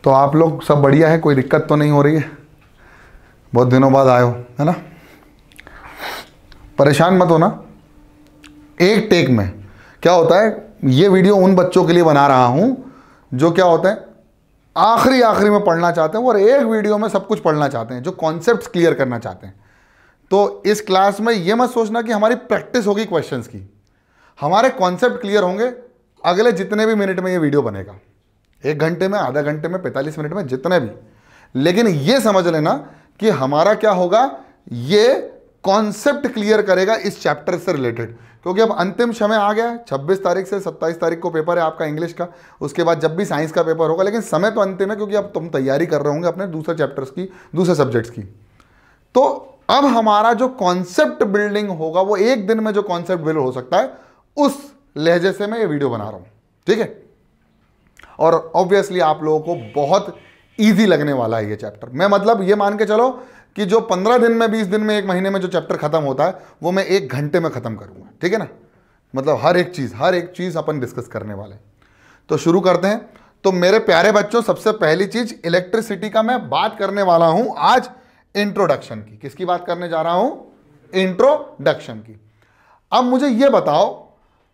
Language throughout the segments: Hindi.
तो आप लोग सब बढ़िया है, कोई दिक्कत तो नहीं हो रही है? बहुत दिनों बाद आए हो, है ना? परेशान मत होना। एक टेक में क्या होता है, ये वीडियो उन बच्चों के लिए बना रहा हूं जो क्या होता है आखिरी में पढ़ना चाहते हैं और एक वीडियो में सब कुछ पढ़ना चाहते हैं, जो कॉन्सेप्ट्स क्लियर करना चाहते हैं। तो इस क्लास में ये मत सोचना कि हमारी प्रैक्टिस होगी क्वेश्चंस की, हमारे कॉन्सेप्ट क्लियर होंगे अगले जितने भी मिनट में ये वीडियो बनेगा, 1 घंटे में, आधा घंटे में, 45 मिनट में, जितने भी। लेकिन ये समझ लेना कि हमारा क्या होगा, ये कॉन्सेप्ट क्लियर करेगा इस चैप्टर से रिलेटेड, क्योंकि अब अंतिम समय आ गया है। 26 तारीख से 27 तारीख को पेपर है आपका इंग्लिश का, उसके बाद जब भी साइंस का पेपर होगा, लेकिन समय तो अंतिम है क्योंकि अब तुम तैयारी कर रहे होंगे अपने दूसरे चैप्टर्स की, दूसरे सब्जेक्ट्स की। तो अब हमारा जो कॉन्सेप्ट बिल्डिंग होगा, वो एक दिन में जो कॉन्सेप्ट बिल्ड हो सकता है, उस लहजे से मैं ये वीडियो बना रहा हूं, ठीक है? और ऑब्वियसली आप लोगों को बहुत ईजी लगने वाला है ये चैप्टर। मैं मतलब ये मान के चलो कि जो 15 दिन में, 20 दिन में, 1 महीने में जो चैप्टर खत्म होता है, वो मैं 1 घंटे में खत्म करूंगा, ठीक है ना? मतलब हर एक चीज अपन डिस्कस करने वाले। तो शुरू करते हैं। तो मेरे प्यारे बच्चों, सबसे पहली चीज इलेक्ट्रिसिटी का मैं बात करने वाला हूं आज, इंट्रोडक्शन की। किसकी बात करने जा रहा हूं? इंट्रोडक्शन की। अब मुझे यह बताओ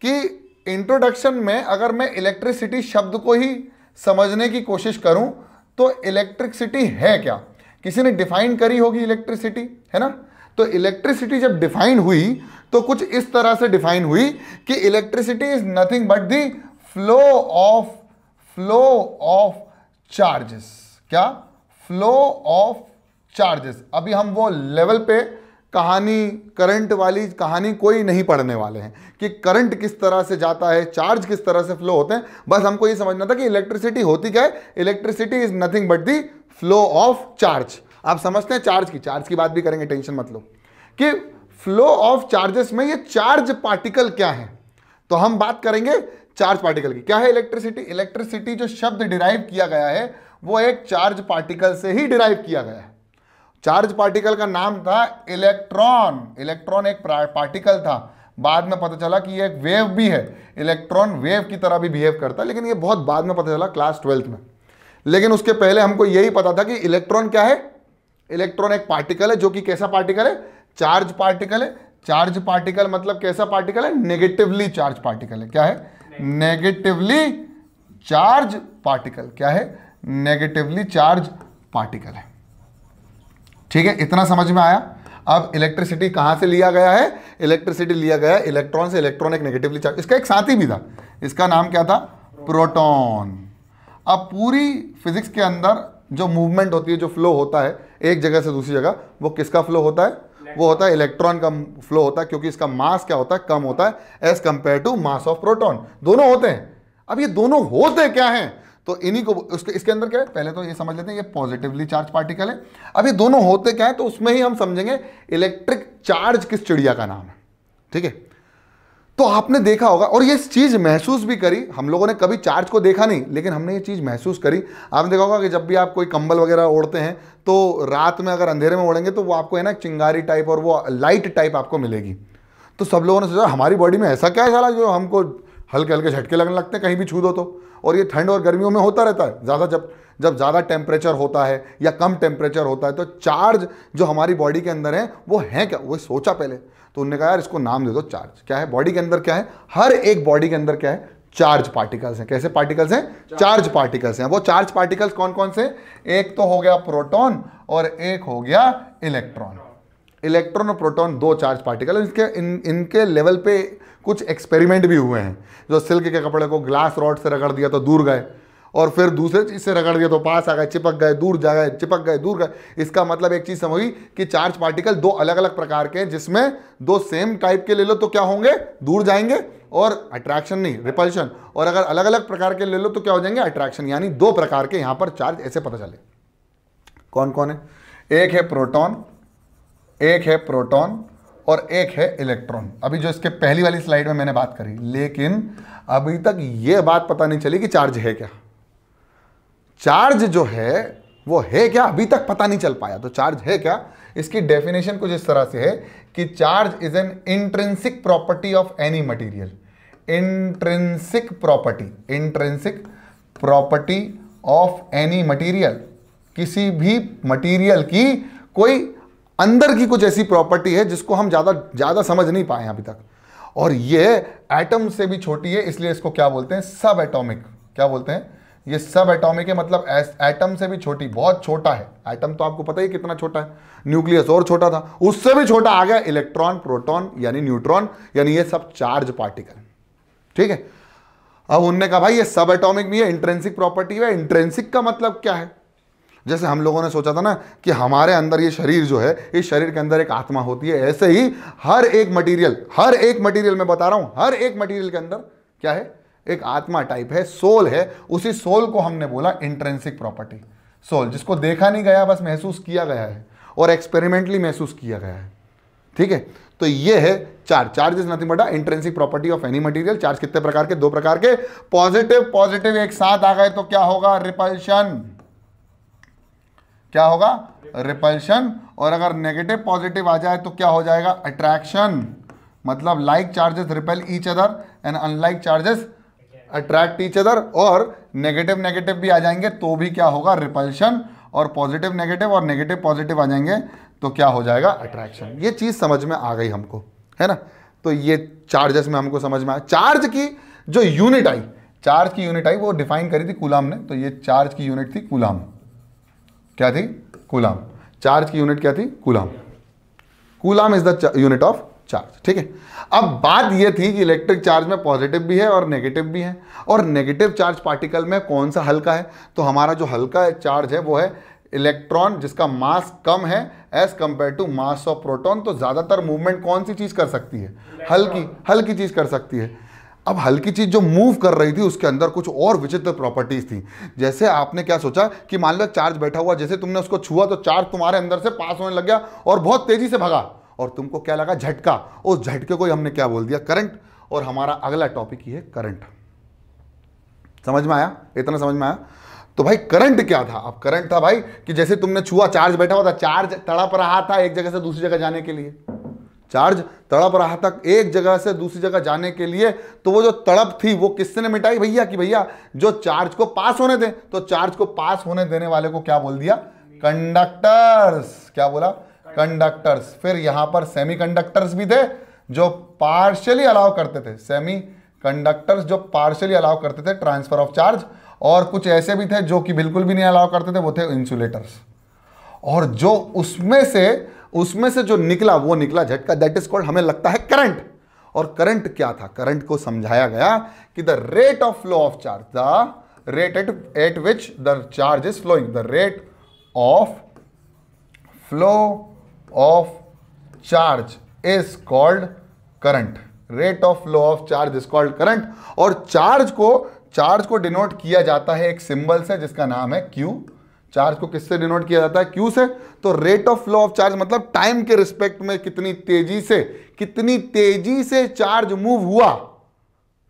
कि इंट्रोडक्शन में अगर मैं इलेक्ट्रिसिटी शब्द को ही समझने की कोशिश करूं तो इलेक्ट्रिसिटी है क्या? किसी ने डिफाइन करी होगी इलेक्ट्रिसिटी, है ना? तो इलेक्ट्रिसिटी जब डिफाइन हुई तो कुछ इस तरह से डिफाइन हुई कि electricity is nothing but the flow of charges. क्या? Flow of charges. अभी हम वो लेवल पे कहानी, करंट वाली कहानी कोई नहीं पढ़ने वाले हैं कि करंट किस तरह से जाता है, चार्ज किस तरह से फ्लो होते हैं। बस हमको ये समझना था कि इलेक्ट्रिसिटी होती क्या है। Electricity is nothing but the flow of charge. आप समझते हैं चार्ज की बात भी करेंगे, टेंशन मत लो, कि फ्लो ऑफ चार्जेस में ये चार्ज पार्टिकल क्या है। तो हम बात करेंगे चार्ज पार्टिकल की। क्या है इलेक्ट्रिसिटी? इलेक्ट्रिसिटी जो शब्द डिराइव किया गया है वो एक चार्ज पार्टिकल से ही डिराइव किया गया है। चार्ज पार्टिकल का नाम था इलेक्ट्रॉन। इलेक्ट्रॉन एक पार्टिकल था, बाद में पता चला कि ये एक वेव भी है। इलेक्ट्रॉन वेव की तरह भी बिहेव करता है, लेकिन ये बहुत बाद में पता चला, क्लास 12th में। लेकिन उसके पहले हमको यही पता था कि इलेक्ट्रॉन क्या है। इलेक्ट्रॉन एक पार्टिकल है जो कि कैसा पार्टिकल है? चार्ज पार्टिकल है। चार्ज पार्टिकल मतलब कैसा पार्टिकल है? नेगेटिवली चार्ज पार्टिकल है। क्या है? Negatively charge particle. क्या है? नेगेटिवली चार्ज पार्टिकल है। ठीक है, इतना समझ में आया? अब इलेक्ट्रिसिटी कहां से लिया गया है? इलेक्ट्रिसिटी लिया गया है इलेक्ट्रॉन से। इलेक्ट्रॉन एक नेगेटिवली चार्ज, इसका एक साथी भी था, इसका नाम क्या था? प्रोटॉन। अब पूरी फिजिक्स के अंदर जो मूवमेंट होती है, जो फ्लो होता है एक जगह से दूसरी जगह, वो किसका फ्लो होता है? वो होता है इलेक्ट्रॉन का फ्लो होता है, क्योंकि इसका मास क्या होता है? कम होता है as compare to mass of proton. दोनों होते हैं। अब ये दोनों होते क्या हैं? तो इन्हीं को इसके अंदर क्या है, पहले तो ये समझ लेते हैं, ये पॉजिटिवली चार्ज पार्टिकल है। अब ये दोनों होते क्या है, तो उसमें ही हम समझेंगे इलेक्ट्रिक चार्ज किस चिड़िया का नाम है। ठीक है, तो आपने देखा होगा और ये चीज महसूस भी करी। हम लोगों ने कभी चार्ज को देखा नहीं, लेकिन हमने ये चीज महसूस करी। आपने देखा होगा कि जब भी आप कोई कंबल वगैरह ओढ़ते हैं तो रात में अगर अंधेरे में ओढ़ेंगे तो वो आपको है ना चिंगारी टाइप और वो लाइट टाइप आपको मिलेगी। तो सब लोगों ने सोचा हमारी बॉडी में ऐसा क्या है साला जो हमको हल्के हल्के झटके लगने लगते हैं कहीं भी छू दो तो। और ये ठंड और गर्मियों में होता रहता है ज़्यादा, जब ज़्यादा टेम्परेचर होता है या कम टेम्परेचर होता है तो चार्ज जो हमारी बॉडी के अंदर है वो है क्या, वो सोचा पहले। तो उन्होंने कहा यार इसको नाम दे दो चार्ज। क्या है बॉडी के अंदर? क्या है, हर एक बॉडी के अंदर क्या है? चार्ज पार्टिकल्स हैं। कैसे पार्टिकल्स हैं? चार्ज पार्टिकल्स हैं। वो चार्ज पार्टिकल्स कौन कौन से? एक तो हो गया प्रोटॉन और एक हो गया इलेक्ट्रॉन। इलेक्ट्रॉन और प्रोटॉन दो चार्ज पार्टिकल। इनके लेवल पे कुछ एक्सपेरिमेंट भी हुए हैं। जो सिल्क के कपड़े को ग्लास रॉड से रगड़ दिया तो दूर गए, और फिर दूसरे चीज से रगड़ दिया तो पास आ गए, चिपक गए, दूर जा गए, चिपक गए, दूर गए। इसका मतलब एक चीज समझी कि चार्ज पार्टिकल दो अलग अलग प्रकार के हैं, जिसमें दो सेम टाइप के ले लो तो क्या होंगे? दूर जाएंगे और अट्रैक्शन नहीं, रिपल्शन। और अगर अलग अलग प्रकार के ले लो तो क्या हो जाएंगे? अट्रैक्शन। यानी दो प्रकार के यहां पर चार्ज ऐसे पता चले। कौन कौन है? एक है प्रोटॉन, एक है प्रोटॉन और एक है इलेक्ट्रॉन। अभी जो इसके पहली वाली स्लाइड में मैंने बात करी, लेकिन अभी तक यह बात पता नहीं चली कि चार्ज है क्या। चार्ज जो है वो है क्या, अभी तक पता नहीं चल पाया। तो चार्ज है क्या, इसकी डेफिनेशन कुछ इस तरह से है कि charge is an intrinsic property of any material. Intrinsic property of any material, किसी भी मटीरियल की कोई अंदर की कुछ ऐसी प्रॉपर्टी है जिसको हम ज्यादा समझ नहीं पाए अभी तक, और ये एटम से भी छोटी है, इसलिए इसको क्या बोलते हैं, सब एटॉमिक। क्या बोलते हैं, ये सब एटॉमिक है, मतलब एटम से भी छोटी, बहुत छोटा है। एटम तो आपको पता ही कितना छोटा है, न्यूक्लियस और छोटा था, उससे भी छोटा आ गया इलेक्ट्रॉन, प्रोटॉन यानी न्यूट्रॉन, यानी ये सब चार्ज पार्टिकल। ठीक है, अब उनने कहा भाई ये सब एटॉमिक भी है, इंट्रिंसिक प्रॉपर्टी है। इंट्रिंसिक का मतलब क्या है, जैसे हम लोगों ने सोचा था ना कि हमारे अंदर ये शरीर जो है, इस शरीर के अंदर एक आत्मा होती है, ऐसे ही हर एक मटेरियल मैं बता रहा हूं, हर एक मटेरियल के अंदर क्या है, एक आत्मा टाइप है, सोल है। उसी सोल को हमने बोला इंट्रिंसिक प्रॉपर्टी। सोल जिसको देखा नहीं गया, बस महसूस किया गया है और एक्सपेरिमेंटली महसूस किया गया है। ठीक है, तो ये है charge is nothing but intrinsic property of any material. Charge कितने प्रकार के, दो प्रकार के, पॉजिटिव एक साथ आ गए तो क्या होगा, रिपल्शन। क्या होगा, रिपल्शन। और अगर नेगेटिव पॉजिटिव आ जाए तो क्या हो जाएगा, अट्रैक्शन। मतलब like charges repel each other and unlike charges attract each other. और नेगेटिव भी आ जाएंगे तो भी क्या होगा, रिपल्शन। और पॉजिटिव नेगेटिव और नेगेटिव पॉजिटिव आ जाएंगे तो क्या हो जाएगा, अट्रैक्शन। ये चीज समझ में आ गई हमको, है ना। तो ये चार्जेस में हमको समझ में आया। चार्ज की जो यूनिट आई, वो डिफाइन करी थी कूलाम ने। तो ये चार्ज की यूनिट थी कूलाम। क्या थी, कूलाम। चार्ज की यूनिट क्या थी, coulomb. Coulomb is the unit of charge. ठीक है, अब बात यह थी कि इलेक्ट्रिक चार्ज में पॉजिटिव भी है और नेगेटिव भी है। और नेगेटिव चार्ज पार्टिकल में कौन सा हल्का है, तो हमारा जो हल्का चार्ज है वो है इलेक्ट्रॉन, जिसका मास कम है as compare to mass of proton. तो ज्यादातर मूवमेंट कौन सी चीज कर सकती है, हल्की चीज कर सकती है। अब हल्की चीज जो मूव कर रही थी उसके अंदर कुछ और विचित्र प्रॉपर्टीज थी। जैसे आपने क्या सोचा कि मान लो चार्ज बैठा हुआ, जैसे तुमने उसको छुआ तो चार्ज तुम्हारे अंदर से पास होने लग गया और बहुत तेजी से भगा, और तुमको क्या लगा, झटका। उस झटके को हमने क्या बोल दिया, करंट। और हमारा अगला टॉपिक ही है करंट। समझ में आया, इतना समझ में आया। तो भाई करंट क्या था, अब करंट था भाई कि जैसे तुमने छुआ, चार्ज बैठा हुआ था, चार्ज तड़प रहा था एक जगह से दूसरी जगह जाने के लिए, चार्ज तड़प रहा था एक जगह से दूसरी जगह जाने के लिए। तो वो जो तड़प थी वो किसने मिटाई भैया, कि भैया जो चार्ज को पास होने दें। तो चार्ज को पास होने देने वाले को क्या बोल दिया, कंडक्टर्स। क्या बोला, कंडक्टर्स। फिर यहां पर सेमी कंडक्टर्स भी थे जो पार्शियली अलाउ करते थे, सेमी कंडक्टर्स जो पार्शियली अलाउ करते थे ट्रांसफर ऑफ चार्ज। और कुछ ऐसे भी थे जो कि बिल्कुल भी नहीं अलाउ करते थे, वो थे इंसुलेटर्स। और जो उसमें से जो निकला वो निकला झटका, दैट इज कॉल्ड, हमें लगता है करंट। और करंट क्या था, करंट को समझाया गया कि the rate of flow of charge, the rate at which the charge is flowing, the rate of flow of charge is called current. Rate of flow of charge is called current. और चार्ज को डिनोट किया जाता है एक सिंबल से जिसका नाम है क्यू। चार्ज को किससे डिनोट किया जाता है, क्यू से। तो rate of flow of charge मतलब टाइम के रिस्पेक्ट में कितनी तेजी से चार्ज मूव हुआ,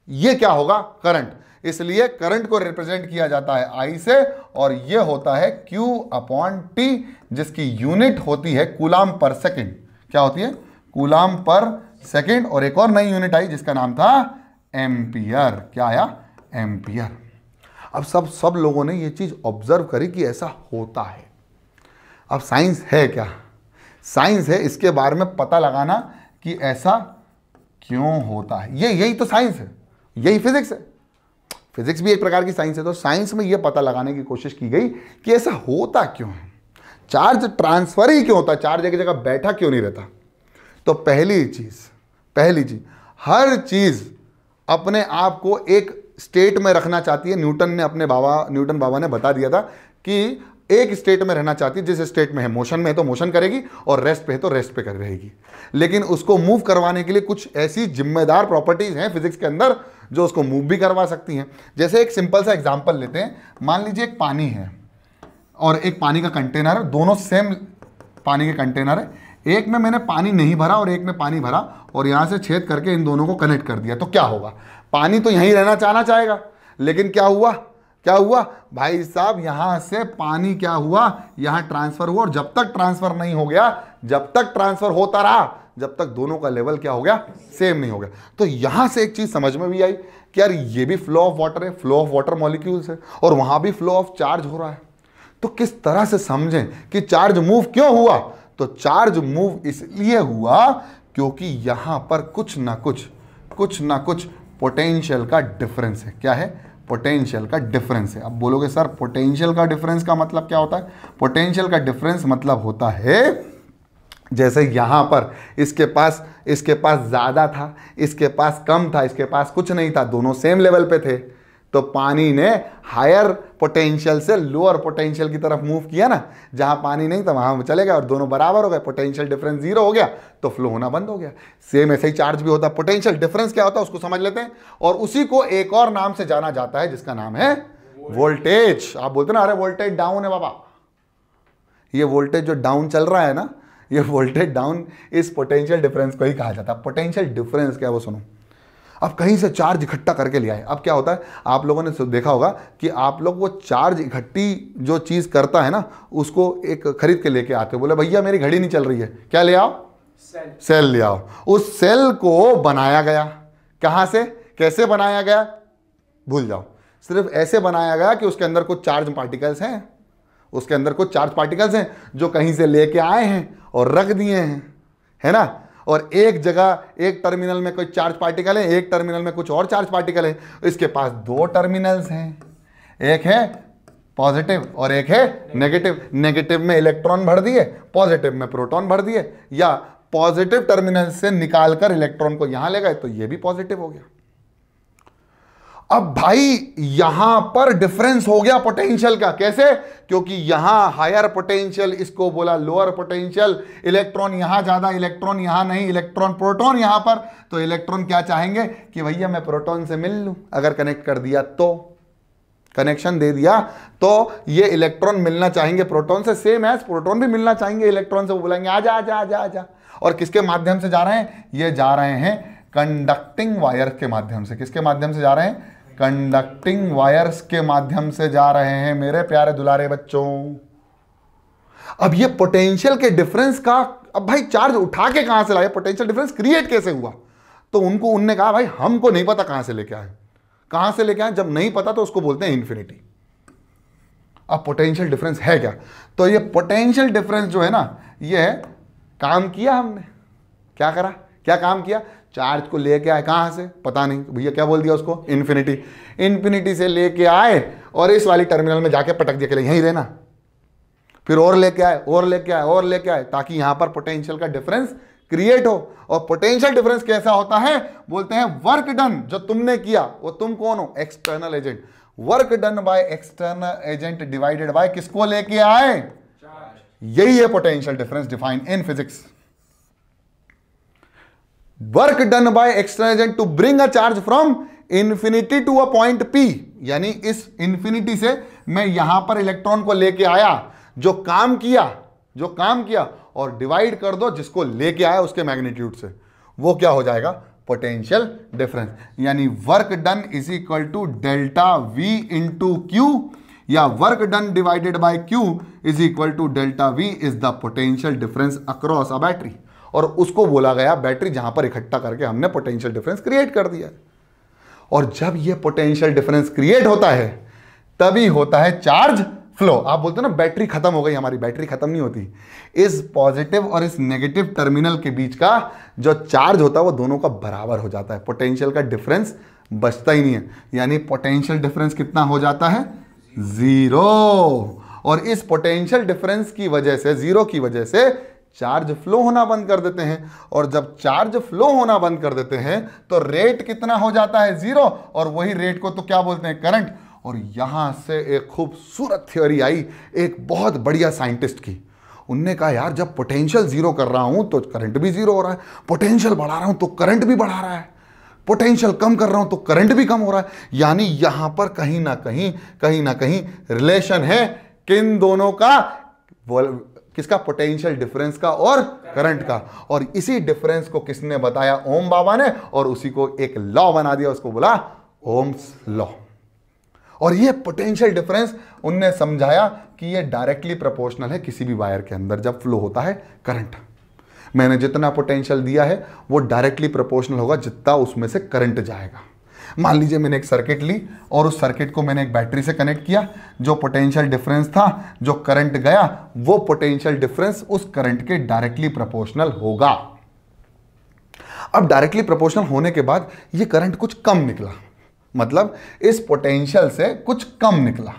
ये क्या होगा, करंट। इसलिए करंट को रिप्रेजेंट किया जाता है आई से, और ये होता है Q अपॉन T, जिसकी यूनिट होती है कूलाम पर सेकेंड। क्या होती है, कूलाम पर सेकेंड। और एक और नई यूनिट आई जिसका नाम था एम्पियर। क्या आया, एम्पियर। अब सब लोगों ने ये चीज ऑब्जर्व करी कि ऐसा होता है। अब साइंस है क्या, साइंस है इसके बारे में पता लगाना कि ऐसा क्यों होता है। यही तो साइंस है, यही फिजिक्स है। फिजिक्स भी एक प्रकार की साइंस है। तो साइंस में यह पता लगाने की कोशिश की गई कि ऐसा होता क्यों है, चार्ज ट्रांसफर ही क्यों होता है, चार्ज एक जगह बैठा क्यों नहीं रहता। तो पहली चीज, हर चीज अपने आप को एक स्टेट में रखना चाहती है। न्यूटन बाबा ने बता दिया था कि एक स्टेट में रहना चाहती है, जिस स्टेट में है मोशन में है तो मोशन करेगी, और रेस्ट पे है तो रेस्ट पे कर रहेगी। लेकिन उसको मूव करवाने के लिए कुछ ऐसी जिम्मेदार प्रॉपर्टीज हैं फिजिक्स के अंदर जो उसको मूव भी करवा सकती हैं। जैसे एक सिंपल सा एग्जांपल लेते हैं। मान लीजिए एक पानी है और एक पानी का कंटेनर है, दोनों सेम पानी के कंटेनर है। एक में मैंने पानी नहीं भरा और एक में पानी भरा, और यहां से छेद करके इन दोनों को कनेक्ट कर दिया। तो क्या होगा, पानी तो यहीं रहना चाहेगा, लेकिन क्या हुआ भाई साहब, यहां से पानी क्या हुआ, यहां ट्रांसफर हुआ। और जब तक ट्रांसफर नहीं हो गया, जब तक ट्रांसफर होता रहा, जब तक दोनों का लेवल क्या हो गया, सेम नहीं हो गया। तो यहां से एक चीज समझ में भी आई कि यार ये भी फ्लो ऑफ वाटर है, फ्लो ऑफ वाटर मॉलिक्यूल्स है, और वहां भी फ्लो ऑफ चार्ज हो रहा है। तो किस तरह से समझें कि चार्ज मूव क्यों हुआ? तो चार्ज मूव इसलिए हुआ क्योंकि यहां पर कुछ ना कुछ पोटेंशियल का डिफरेंस है। क्या है? पोटेंशियल का डिफरेंस है। अब बोलोगे सर पोटेंशियल का डिफरेंस का मतलब क्या होता है? पोटेंशियल का डिफरेंस मतलब होता है जैसे यहां पर इसके पास ज्यादा था, इसके पास कम था, इसके पास कुछ नहीं था, दोनों सेम लेवल पे थे, तो पानी ने हायर पोटेंशियल से लोअर पोटेंशियल की तरफ मूव किया ना। जहां पानी नहीं था वहां चले गए और दोनों बराबर हो गए, पोटेंशियल डिफरेंस 0 हो गया, तो फ्लो होना बंद हो गया। सेम ऐसे ही चार्ज भी होता है। पोटेंशियल डिफरेंस क्या होता है उसको समझ लेते हैं, और उसी को एक और नाम से जाना जाता है जिसका नाम है वोल्टेज। आप बोलते ना अरे वोल्टेज डाउन है बाबा, ये वोल्टेज जो डाउन चल रहा है ना, ये वोल्टेज डाउन इस पोटेंशियल डिफरेंस को ही कहा जाता है। पोटेंशियल डिफरेंस क्या है वो सुनो। अब कहीं से चार्ज इकट्ठा करके ले आए, अब क्या होता है, आप लोगों ने देखा होगा कि आप लोग वो चार्ज इकट्ठी जो चीज़ करता है ना, उसको एक खरीद के लेके आते हो, बोले भैया मेरी घड़ी नहीं चल रही है, क्या ले आओ? सेल ले आओ। उस सेल को बनाया गया, कहाँ से, कैसे बनाया गया भूल जाओ, सिर्फ ऐसे बनाया गया कि उसके अंदर कुछ चार्ज पार्टिकल्स हैं, उसके अंदर कुछ चार्ज पार्टिकल्स हैं जो कहीं से लेके आए हैं और रख दिए हैं, है ना। और एक जगह एक टर्मिनल में कोई चार्ज पार्टिकल है, एक टर्मिनल में कुछ और चार्ज पार्टिकल है। इसके पास दो टर्मिनल्स हैं, एक है पॉजिटिव और एक है नेगेटिव। नेगेटिव में इलेक्ट्रॉन भर दिए, पॉजिटिव में प्रोटॉन भर दिए, या पॉजिटिव टर्मिनल से निकालकर इलेक्ट्रॉन को यहां ले गए तो ये भी पॉजिटिव हो गया। अब भाई यहां पर डिफरेंस हो गया पोटेंशियल का। कैसे? क्योंकि यहां हायर पोटेंशियल, इसको बोला लोअर पोटेंशियल, इलेक्ट्रॉन यहां ज्यादा, इलेक्ट्रॉन यहां नहीं, इलेक्ट्रॉन प्रोटॉन यहां पर, तो इलेक्ट्रॉन क्या चाहेंगे कि भैया मैं प्रोटॉन से मिल लूं। अगर कनेक्ट कर दिया तो, कनेक्शन दे दिया तो ये इलेक्ट्रॉन मिलना चाहेंगे प्रोटॉन से, सेम एज प्रोटॉन भी मिलना चाहेंगे इलेक्ट्रॉन से। वो बोलेंगे आजा आजा आजा आजा। और किसके माध्यम से जा रहे हैं? ये जा रहे हैं कंडक्टिंग वायर के माध्यम से। किसके माध्यम से जा रहे हैं? कंडक्टिंग वायर्स के माध्यम से जा रहे हैं मेरे प्यारे दुलारे बच्चों। अब ये पोटेंशियल के डिफरेंस का, अब भाई चार्ज उठा के कहां से लाए, पोटेंशियल डिफरेंस क्रिएट कैसे हुआ? तो उनने कहा भाई हमको नहीं पता कहां से लेके आए। कहां से लेके आए? जब नहीं पता तो उसको बोलते हैं इन्फिनिटी। अब पोटेंशियल डिफरेंस है क्या? तो ये पोटेंशियल डिफरेंस जो है ना, ये काम किया हमने। क्या करा? क्या काम किया? चार्ज को लेके आए, कहां से पता नहीं, भैया क्या बोल दिया उसको? इन्फिनिटी। इन्फिनिटी से लेके आए और इस वाली टर्मिनल में जाके पटक दिया, यहीं रहना। फिर और लेके आए और लेके आए और लेके आए, ताकि यहां पर पोटेंशियल का डिफरेंस क्रिएट हो। और पोटेंशियल डिफरेंस कैसा होता है? बोलते हैं वर्क डन, जो तुमने किया। वो तुम कौन हो? External agent. Work done by external agent divided by किसको लेके आए? यही है potential difference define in physics. Work done by external agent to bring a charge from infinity to a point P, यानी इस इंफिनिटी से मैं यहां पर इलेक्ट्रॉन को लेके आया, जो काम किया और डिवाइड कर दो जिसको लेके आया उसके मैग्नीट्यूड से, वो क्या हो जाएगा? Potential difference. यानी work done is equal to delta V into Q, या work done divided by Q is equal to delta V is the potential difference across a battery. और उसको बोला गया बैटरी, जहां पर इकट्ठा करके हमने पोटेंशियल डिफरेंस क्रिएट कर दिया। और जब ये पोटेंशियल डिफरेंस क्रिएट होता है तभी होता है चार्ज फ्लो। आप बोलते हो ना बैटरी खत्म हो गई, हमारी बैटरी खत्म नहीं होती। इस पॉजिटिव और इस नेगेटिव टर्मिनल के बीच का जो चार्ज होता है वो दोनों का बराबर हो जाता है, पोटेंशियल का डिफरेंस बचता ही नहीं है। यानी पोटेंशियल डिफरेंस कितना हो जाता है? 0। और इस पोटेंशियल डिफरेंस की वजह से, 0 की वजह से चार्ज फ्लो होना बंद कर देते हैं। और जब चार्ज फ्लो होना बंद कर देते हैं तो रेट कितना हो जाता है? 0। और वही रेट को तो क्या बोलते हैं? करंट। और यहां से एक खूबसूरत थ्योरी आई एक बहुत बढ़िया साइंटिस्ट की। उनने कहा यार जब पोटेंशियल 0 कर रहा हूं तो करंट भी 0 हो रहा है, पोटेंशियल बढ़ा रहा हूं तो करंट भी बढ़ा रहा है, पोटेंशियल कम कर रहा हूं तो करंट भी कम हो रहा है। यानी यहां पर कहीं ना कहीं रिलेशन है किन दोनों का? किसका? पोटेंशियल डिफरेंस का और करंट का। और इसी डिफरेंस को किसने बताया? ओम बाबा ने। और उसी को एक लॉ बना दिया, उसको बोला ओम्स लॉ। और ये पोटेंशियल डिफरेंस उनने समझाया कि ये डायरेक्टली प्रोपोर्शनल है किसी भी वायर के अंदर जब फ्लो होता है करंट। मैंने जितना पोटेंशियल दिया है वो डायरेक्टली प्रोपोर्शनल होगा जितना उसमें से करंट जाएगा। मान लीजिए मैंने एक सर्किट ली और उस सर्किट को मैंने एक बैटरी से कनेक्ट किया, जो पोटेंशियल डिफरेंस था, जो करंट गया, वो पोटेंशियल डिफरेंस उस करंट के डायरेक्टली प्रोपोर्शनल होगा। अब डायरेक्टली प्रोपोर्शनल होने के बाद ये करंट कुछ कम निकला, मतलब इस पोटेंशियल से कुछ कम निकला।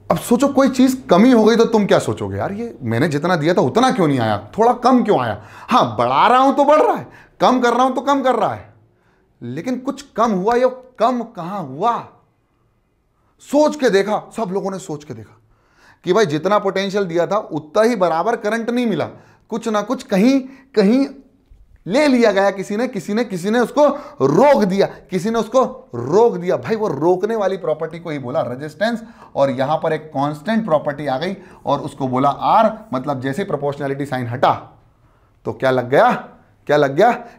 अब सोचो कोई चीज कमी हो गई तो तुम क्या सोचोगे, यार ये मैंने जितना दिया था उतना क्यों नहीं आया, थोड़ा कम क्यों आया। हाँ, बढ़ा रहा हूं तो बढ़ रहा है, कम कर रहा हूं तो कम कर रहा है, लेकिन कुछ कम हुआ, या कम कहां हुआ। सोच के देखा, सब लोगों ने सोच के देखा कि भाई जितना पोटेंशियल दिया था उतना ही बराबर करंट नहीं मिला, कुछ ना कुछ कहीं कहीं ले लिया गया, किसी ने उसको रोक दिया, भाई वो रोकने वाली प्रॉपर्टी को ही बोला रेजिस्टेंस, और यहां पर एक कांस्टेंट प्रॉपर्टी आ गई और उसको बोला आर। मतलब जैसे प्रोपोर्शनैलिटी साइन हटा तो क्या लग गया,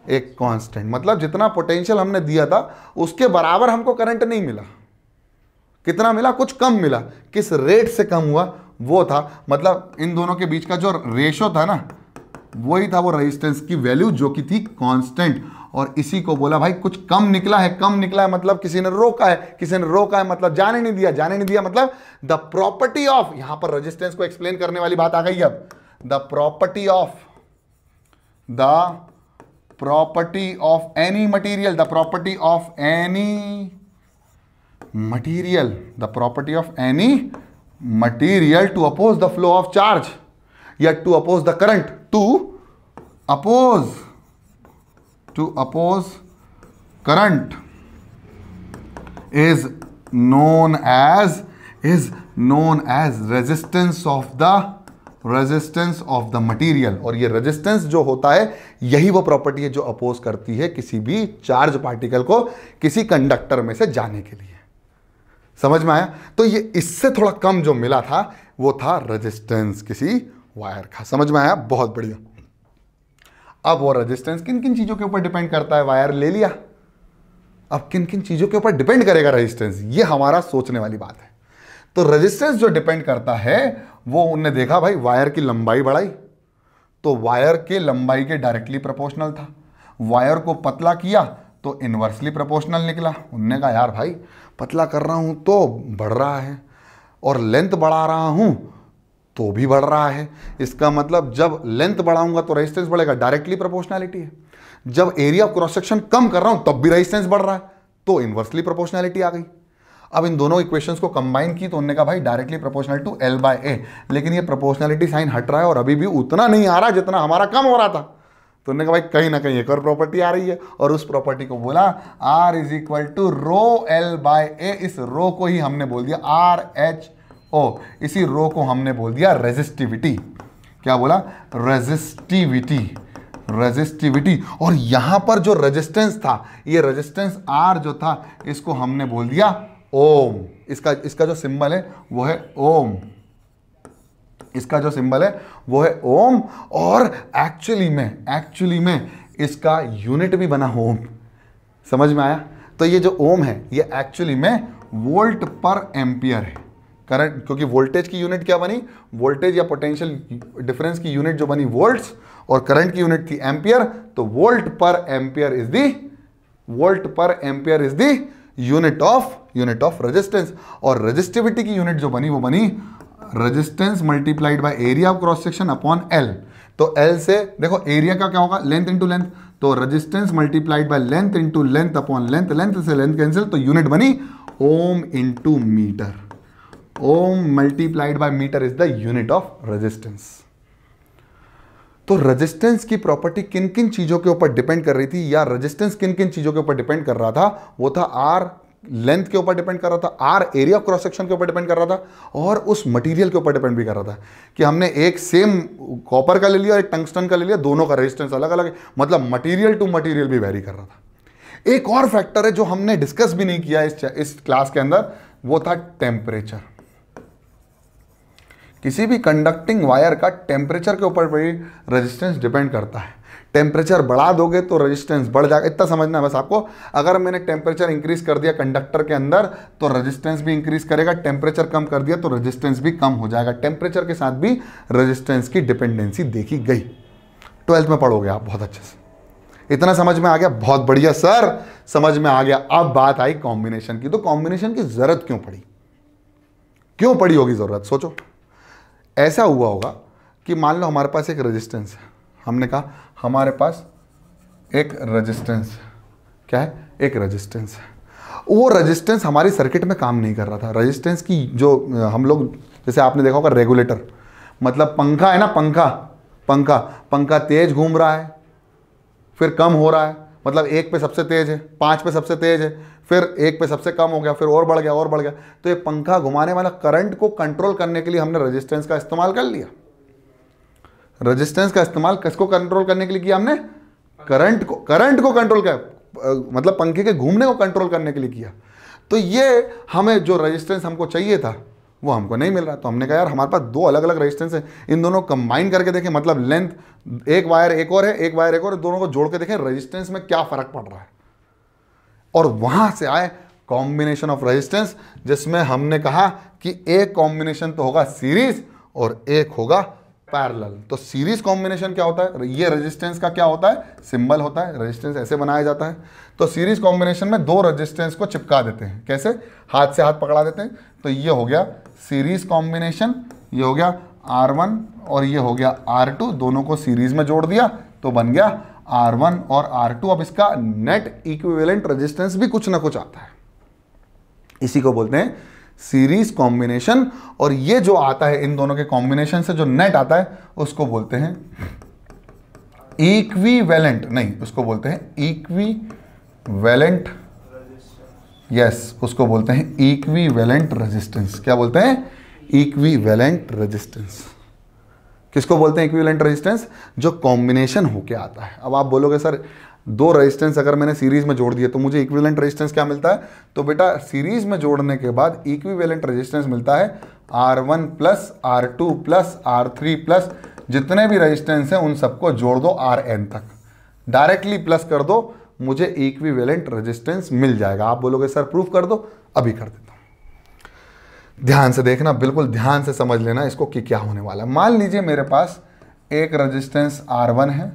एक कांस्टेंट। मतलब जितना पोटेंशियल हमने दिया था उसके बराबर हमको करंट नहीं मिला। कितना मिला, कुछ कम मिला। किस रेट से कम हुआ वो था, मतलब इन दोनों के बीच का जो रेशो था ना, वही था वो रेजिस्टेंस की वैल्यू जो कि थी कांस्टेंट। और इसी को बोला भाई कुछ कम निकला है, मतलब किसी ने रोका है, मतलब जाने नहीं दिया, मतलब द प्रॉपर्टी ऑफ, यहां पर रेजिस्टेंस को एक्सप्लेन करने वाली बात आ गई। अब the property of any material, to oppose the flow of charge या to oppose the current, to oppose current is known as resistance of the material। और ये रेजिस्टेंस जो होता है यही वो प्रॉपर्टी है जो अपोज करती है किसी भी चार्ज पार्टिकल को किसी कंडक्टर में से जाने के लिए। समझ में आया? तो ये इससे थोड़ा कम जो मिला था वो था रेजिस्टेंस किसी वायर का। समझ में आया? बहुत बढ़िया। अब वो रेजिस्टेंस किन किन चीजों के ऊपर डिपेंड करता है, वायर ले लिया, अब किन किन चीजों के ऊपर डिपेंड करेगा रेजिस्टेंस, ये हमारा सोचने वाली बात है। तो रेजिस्टेंस जो डिपेंड करता है वो उनने देखा भाई वायर की लंबाई बढ़ाई तो वायर के लंबाई के डायरेक्टली प्रोपोर्शनल था, वायर को पतला किया तो इनवर्सली प्रोपोर्शनल निकला। उनने कहा यार भाई पतला कर रहा हूं तो बढ़ रहा है और लेंथ बढ़ा रहा हूं तो भी बढ़ रहा है, इसका मतलब जब लेंथ बढ़ाऊंगा तो रेजिस्टेंस बढ़ेगा, डायरेक्टली प्रोपोर्शनैलिटी है। जब एरिया ऑफ क्रॉस सेक्शन कम कर रहा हूं तब भी रेजिस्टेंस बढ़ रहा है तो इनवर्सली प्रोपोर्शनैलिटी आ गई। अब इन दोनों इक्वेशंस को कंबाइन की तो उन्होंने कहा भाई directly proportional to L by A, लेकिन ये प्रोपोर्शनैलिटी साइन हट रहा है और अभी भी उतना नहीं आ रहा जितना हमारा कम हो रहा था। तो उन्होंने कहा भाई कहीं ना कहीं एक और प्रॉपर्टी आ रही है और उस प्रॉपर्टी को बोला R is equal to rho L by A। इस रो को ही हमने बोल दिया RHO, इसी रो को हमने बोल दिया रेजिस्टिविटी। क्या बोला? रेजिस्टिविटी। और यहां पर जो रेजिस्टेंस था, ये रेजिस्टेंस R जो था इसको हमने बोल दिया ओम। इसका जो सिंबल है वो है ओम, इसका जो सिंबल है वो है ओम। और एक्चुअली में इसका यूनिट भी बना ओम। समझ में आया? तो ये जो ओम है ये एक्चुअली में वोल्ट पर एम्पियर है। करंट, क्योंकि वोल्टेज की यूनिट क्या बनी, वोल्टेज या पोटेंशियल डिफरेंस की यूनिट जो बनी वोल्ट्स और करंट की यूनिट थी एम्पियर, तो वोल्ट पर ampere is the unit of resistance. और रेजिस्टिविटी की यूनिट जो बनी वो बनी resistance multiplied by area of cross section upon L। तो L से देखो एरिया का क्या होगा, लेंथ इंटू लेंथ, तो resistance multiplied by length into length upon length, length से लेंथ कैंसिल, तो यूनिट बनी ohm into metre. Ohm multiplied by metre is the unit of resistance. तो रेजिस्टेंस की प्रॉपर्टी किन किन चीजों के ऊपर डिपेंड कर रही थी, या रेजिस्टेंस किन किन चीजों के ऊपर डिपेंड कर रहा था, वो था R लेंथ के ऊपर डिपेंड कर रहा था, R area of cross section के ऊपर डिपेंड कर रहा था, और उस मटेरियल के ऊपर डिपेंड भी कर रहा था कि हमने एक सेम कॉपर का ले लिया और एक टंगस्टन का ले लिया, दोनों का रेजिस्टेंस अलग अलग है, मतलब मटेरियल टू मटेरियल भी वेरी कर रहा था। एक और फैक्टर है जो हमने डिस्कस भी नहीं किया इस क्लास के अंदर, वो था टेम्परेचर। किसी भी कंडक्टिंग वायर का टेम्परेचर के ऊपर भी रेजिस्टेंस डिपेंड करता है। टेम्परेचर बढ़ा दोगे तो रेजिस्टेंस बढ़ जाएगा, इतना समझना है बस आपको। अगर मैंने टेम्परेचर इंक्रीज कर दिया कंडक्टर के अंदर तो रेजिस्टेंस भी इंक्रीज करेगा, टेम्परेचर कम कर दिया तो रेजिस्टेंस भी कम हो जाएगा। टेम्परेचर के साथ भी रेजिस्टेंस की डिपेंडेंसी देखी गई। 12th में पढ़ोगे आप बहुत अच्छे से। इतना समझ में आ गया? बहुत बढ़िया सर, समझ में आ गया। अब बात आई कॉम्बिनेशन की। तो कॉम्बिनेशन की जरूरत क्यों पड़ी? क्यों पड़ी होगी जरूरत? सोचो। ऐसा हुआ होगा कि मान लो हमारे पास एक रेजिस्टेंस है, हमने कहा हमारे पास एक रेजिस्टेंस है। क्या है? एक रेजिस्टेंस है। वो रेजिस्टेंस हमारी सर्किट में काम नहीं कर रहा था। रेजिस्टेंस की जो हम लोग, जैसे आपने देखा होगा रेगुलेटर, मतलब पंखा है ना, पंखा तेज घूम रहा है, फिर कम हो रहा है, मतलब 1 पे सबसे तेज है, 5 पे सबसे तेज है, फिर 1 पे सबसे कम हो गया, फिर और बढ़ गया। तो ये पंखा घुमाने वाला करंट को कंट्रोल करने के लिए हमने रेजिस्टेंस का इस्तेमाल कर लिया। रेजिस्टेंस का इस्तेमाल किसको कंट्रोल करने के लिए किया हमने? करंट को कंट्रोल किया, मतलब पंखे के घूमने को कंट्रोल करने के लिए किया। तो ये हमें जो रेजिस्टेंस हमको चाहिए था वो हमको नहीं मिल रहा। तो हमने कहा यार हमारे पास 2 अलग अलग रेजिस्टेंस है, इन दोनों कंबाइन करके देखें, मतलब लेंथ, एक वायर एक और है, एक वायर एक और है, दोनों को जोड़ के देखें रेजिस्टेंस में क्या फर्क पड़ रहा है। और वहां से आए कॉम्बिनेशन ऑफ रेजिस्टेंस, जिसमें हमने कहा कि एक कॉम्बिनेशन तो होगा सीरीज और एक होगा पैरेलल। तो सीरीज कॉम्बिनेशन क्या होता है? ये रेजिस्टेंस का क्या होता है? सिंबल होता है। रेजिस्टेंस ऐसे बनाया जाता है। तो सीरीज कॉम्बिनेशन में 2 रेजिस्टेंस को चिपका देते हैं। कैसे? हाथ से हाथ पकड़ा देते हैं। तो ये हो गया सीरीज कॉम्बिनेशन, ये हो गया R1 और ये हो गया R2, दोनों को सीरीज में जोड़ दिया तो बन गया R1 और R2। अब इसका नेट इक्विवेलेंट रेजिस्टेंस भी कुछ ना कुछ आता है, इसी को बोलते हैं सीरीज कॉम्बिनेशन। और ये जो आता है इन दोनों के कॉम्बिनेशन से जो नेट आता है उसको बोलते हैं इक्विवेलेंट, नहीं उसको बोलते हैं इक्विवेलेंट, यस उसको बोलते हैं इक्विवेलेंट रेजिस्टेंस। क्या बोलते हैं? Equivalent resistance. किसको बोलते हैं इक्विवेलेंट रेजिस्टेंस? जो कॉम्बिनेशन होके आता है। अब आप बोलोगे सर 2 रेजिस्टेंस अगर मैंने सीरीज में जोड़ दिए तो मुझे इक्विवेलेंट रेजिस्टेंस क्या मिलता है? तो बेटा सीरीज में जोड़ने के बाद इक्विवेलेंट रेजिस्टेंस मिलता है R1 plus R2 plus R3 plus जितने भी रेजिस्टेंस हैं उन सबको जोड़ दो Rn तक, डायरेक्टली प्लस कर दो, मुझे इक्विवेलेंट रेजिस्टेंस मिल जाएगा। आप बोलोगे सर प्रूफ कर दो, अभी कर देता हूं। ध्यान से देखना, बिल्कुल ध्यान से समझ लेना इसको कि क्या होने वाला है। मान लीजिए मेरे पास एक रेजिस्टेंस R1 है,